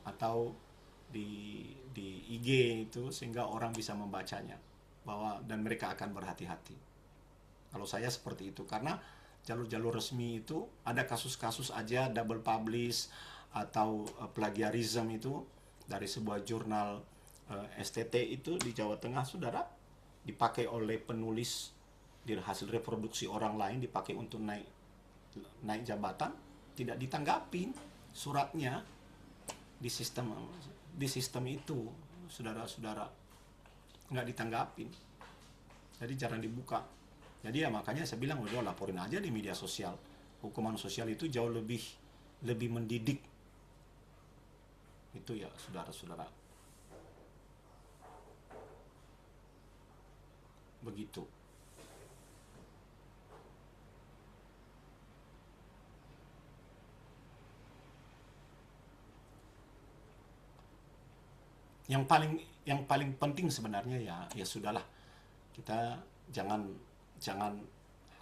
atau di IG itu, sehingga orang bisa membacanya dan mereka akan berhati-hati. Kalau saya seperti itu, karena jalur-jalur resmi itu ada kasus-kasus aja double publish atau plagiarism itu dari sebuah jurnal STT itu di Jawa Tengah, saudara, dipakai oleh penulis di hasil reproduksi orang lain, dipakai untuk naik jabatan, tidak ditanggapin suratnya di sistem itu, saudara-saudara, nggak ditanggapin, jadi jarang dibuka. Jadi ya makanya saya bilang udah laporin aja di media sosial. Hukuman sosial itu jauh lebih mendidik. Itu ya saudara-saudara. Begitu. Yang paling penting sebenarnya ya sudahlah, kita jangan jangan,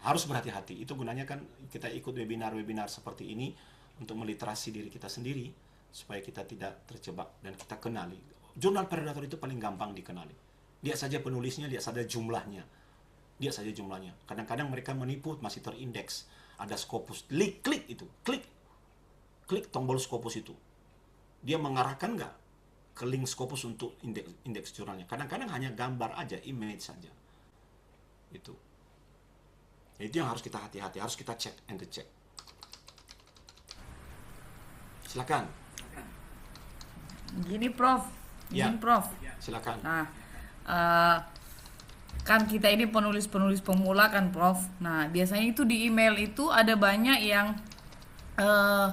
harus berhati-hati. Itu gunanya kan kita ikut webinar-webinar seperti ini untuk meliterasi diri kita sendiri supaya kita tidak terjebak dan kita kenali. Jurnal predator itu paling gampang dikenali. Lihat saja penulisnya, lihat saja jumlahnya. Lihat saja jumlahnya. Kadang-kadang mereka menipu masih terindeks. Ada Scopus. Klik itu. Klik tombol Scopus itu. Dia mengarahkan nggak ke link Scopus untuk indeks jurnalnya. Kadang-kadang hanya gambar aja, image saja. Itu. Itu yang harus kita hati-hati, harus kita cek and check. Silakan. Gini Prof, Ya. gini Prof. Silakan. Nah, eh, kan kita ini penulis-penulis pemula kan Prof. Nah, biasanya itu di email itu ada banyak yang eh,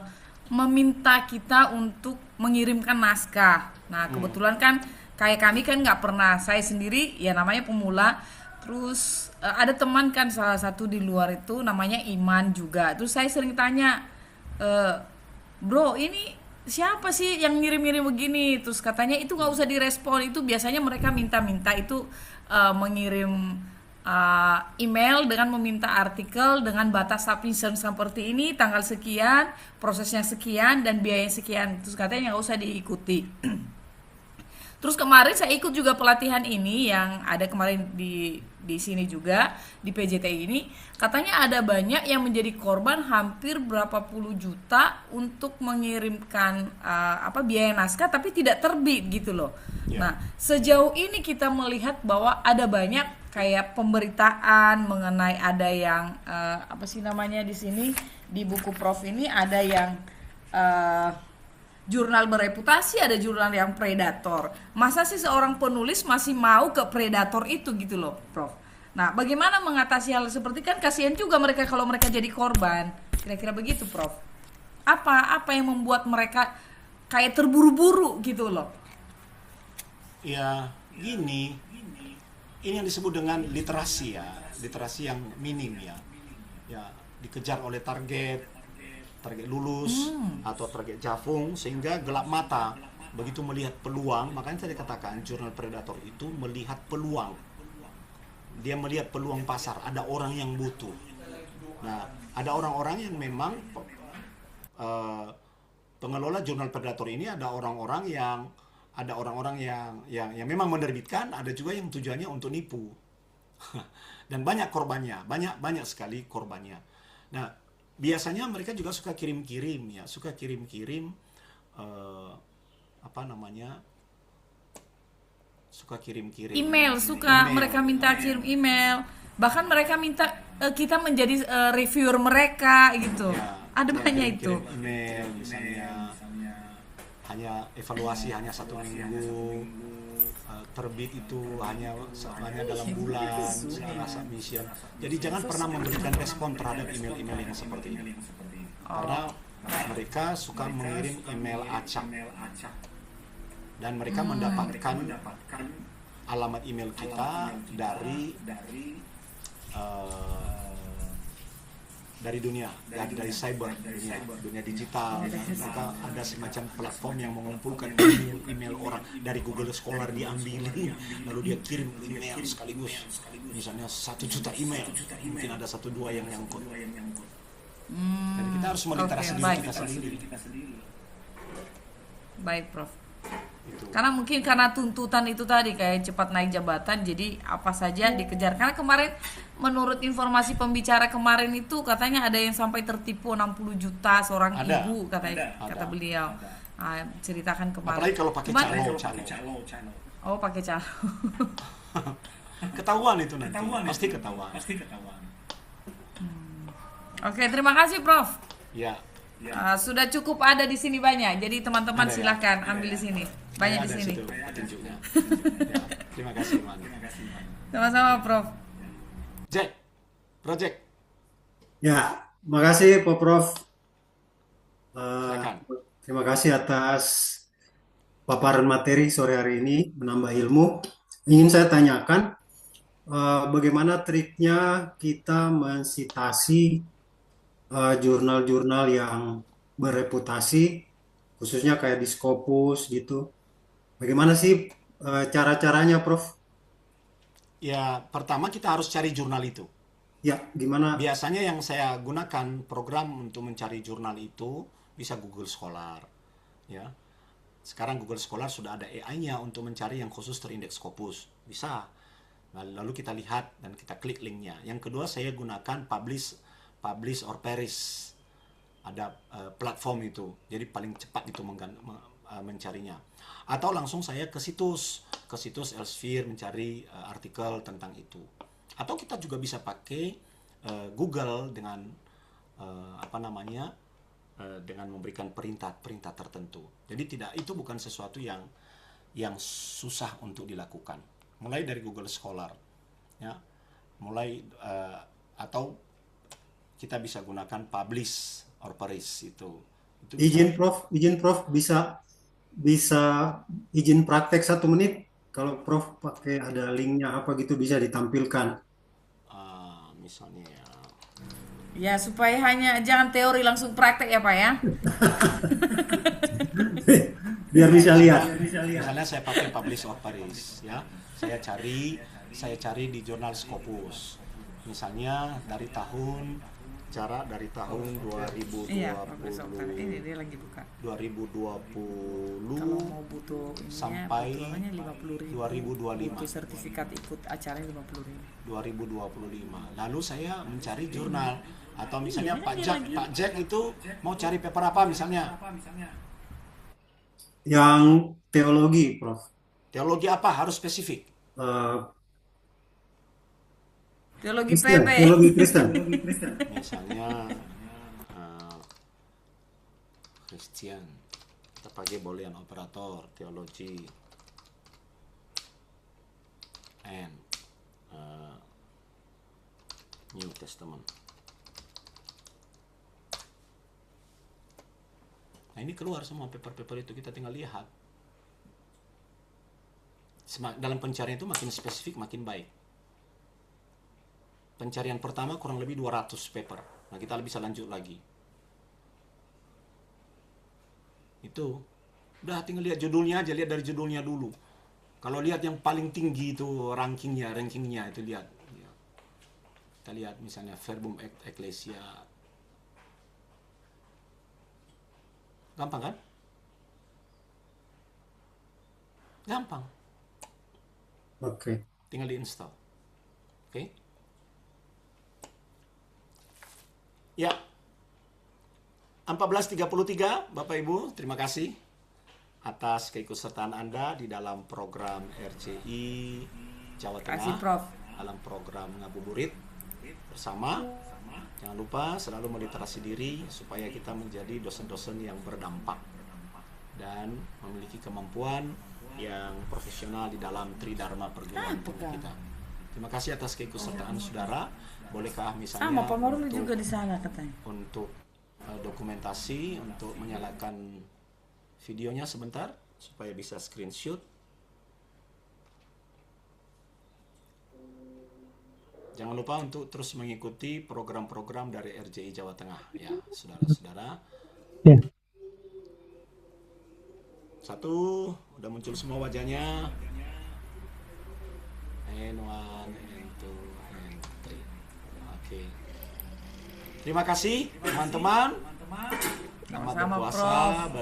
meminta kita untuk mengirimkan naskah. Nah, kebetulan kan kayak kami kan nggak pernah, saya sendiri ya namanya pemula. Terus ada teman kan salah satu di luar itu namanya Iman juga. Terus saya sering tanya, bro ini siapa sih yang ngirim-ngirim begini? Terus katanya itu nggak usah direspon, itu biasanya mereka minta-minta itu mengirim email dengan meminta artikel dengan batas submission seperti ini, tanggal sekian, prosesnya sekian dan biaya sekian. Terus katanya nggak usah diikuti. Terus kemarin saya ikut juga pelatihan ini yang ada kemarin di sini juga di PJT ini, katanya ada banyak yang menjadi korban hampir berapa puluh juta untuk mengirimkan biaya naskah tapi tidak terbit gitu loh. Ya. Nah, sejauh ini kita melihat bahwa ada banyak kayak pemberitaan mengenai ada yang apa sih namanya di sini di buku Prof ini ada yang jurnal bereputasi, ada jurnal yang predator. Masa sih seorang penulis masih mau ke predator itu gitu loh, Prof. Nah, bagaimana mengatasi hal seperti kan kasihan juga mereka kalau mereka jadi korban. Kira-kira begitu, Prof. Apa yang membuat mereka kayak terburu-buru gitu loh? Ya, gini. Ini yang disebut dengan literasi ya, literasi yang minim ya. Ya, dikejar oleh target lulus atau target jafung sehingga gelap mata begitu melihat peluang. Makanya saya katakan jurnal predator itu melihat peluang, dia melihat peluang pasar, ada orang yang butuh. Nah, ada orang-orang yang memang pengelola jurnal predator ini ada orang-orang yang memang menerbitkan, ada juga yang tujuannya untuk nipu. Dan banyak korbannya, banyak sekali korbannya. Nah, biasanya mereka juga suka kirim-kirim Email, mereka minta kirim email. Bahkan mereka minta kita menjadi reviewer mereka gitu. Ya, Ada banyak itu. kirim email misalnya hanya evaluasi hanya 1 minggu, terbit itu hanya dalam bulan, setelah submission. Jadi jangan pernah memberikan respon terhadap email-email yang seperti ini. Karena mereka suka mengirim email acak. Dan mereka mendapatkan alamat email kita dari dunia, dari cyber, dunia digital. Mereka ada semacam platform yang mengumpulkan email orang dari Google Scholar, diambil lalu dia kirim email sekaligus, misalnya 1 juta email, mungkin ada 1-2 yang nyangkut. Jadi kita harus meliterasi diri kita sendiri. Baik, Prof. Itu. Karena tuntutan itu tadi kayak cepat naik jabatan, jadi apa saja dikejar. Karena kemarin menurut informasi pembicara kemarin itu katanya ada yang sampai tertipu 60 juta seorang ibu kata beliau. Ceritakan kemarin. Apalagi kalau pakai calo. Oh, pakai calo. Ketahuan itu nanti. Pasti ketahuan. Oke, terima kasih Prof. Ya. Sudah cukup ada di sini banyak. Jadi teman-teman Ada ya? silakan ambil di sini. Banyak Ada di sini. situ petunjuknya. Ya, terima kasih, Man. Sama-sama Prof. Jack, Project. Ya, makasih Pak Prof. Silakan. Terima kasih atas paparan materi sore hari ini, menambah ilmu. Ingin saya tanyakan, bagaimana triknya kita mensitasi jurnal-jurnal yang bereputasi, khususnya kayak di Scopus gitu. Bagaimana sih cara-caranya, Prof? Ya, pertama kita harus cari jurnal itu. Ya, gimana? Biasanya yang saya gunakan program untuk mencari jurnal itu bisa Google Scholar, ya. Sekarang Google Scholar sudah ada AI-nya untuk mencari yang khusus terindeks Scopus, bisa. Lalu kita lihat dan kita klik linknya. Yang kedua saya gunakan Publish or Perish. Ada platform itu, jadi paling cepat itu mencarinya. Atau langsung saya ke situs Elsevier mencari artikel tentang itu. Atau kita juga bisa pakai Google dengan dengan memberikan perintah tertentu. Jadi itu bukan sesuatu yang susah untuk dilakukan. Mulai dari Google Scholar, ya, atau kita bisa gunakan Publish or Perish itu Izin Prof, bisa izin praktek 1 menit. Kalau Prof pakai ada linknya apa gitu bisa ditampilkan. misalnya Ya, supaya jangan teori langsung praktek ya Pak ya. Biar bisa lihat. misalnya saya pakai Publish or Perish, ya. Saya cari di jurnal Scopus. Misalnya dari tahun 2020 Iya, Publish or Perish. Ini dia lagi buka. 2020 Kalau mau butuh ininya, sampai butuhannya 50.000. 2025. Butuh sertifikat ikut acaranya 50.000. 2025. Lalu saya mencari jurnal atau misalnya Pak Jack itu mau cari paper apa misalnya? Yang teologi, Prof. Teologi apa? Harus spesifik. Teologi Kristen, PB. teologi Kristen. Misalnya Christian. Kita pakai Boolean operator, teologi and New Testament. Nah, ini keluar semua paper-paper itu, kita tinggal lihat. Dalam pencarian itu makin spesifik makin baik. Pencarian pertama kurang lebih 200 paper. Nah, kita bisa lanjut lagi. Itu udah tinggal lihat judulnya aja, lihat dari judulnya dulu. Kalau lihat yang paling tinggi itu rankingnya itu lihat. Kita lihat misalnya Verbum Ecclesia. Gampang kan? Gampang. Oke. Tinggal di-install. Oke. Ya. 14.33, Bapak Ibu, terima kasih atas keikutsertaan Anda di dalam program RCI Jawa Tengah. Kasih Prof. Dalam program Ngabuburit bersama. Jangan lupa selalu meliterasi diri supaya kita menjadi dosen-dosen yang berdampak dan memiliki kemampuan yang profesional di dalam Tridharma perguruan tinggi kita. Terima kasih atas keikutsertaan saudara. Bolehkah misalnya Pak Maruli juga di sana katanya. Untuk dokumentasi, untuk menyalakan videonya sebentar supaya bisa screenshot. Jangan lupa untuk terus mengikuti program-program dari RJI Jawa Tengah, ya, saudara-saudara. Ya. Satu, udah muncul semua wajahnya. And 1, and 2, and 3. Oke. Terima kasih, teman-teman. Selamat Sama-sama, berpuasa. Prof.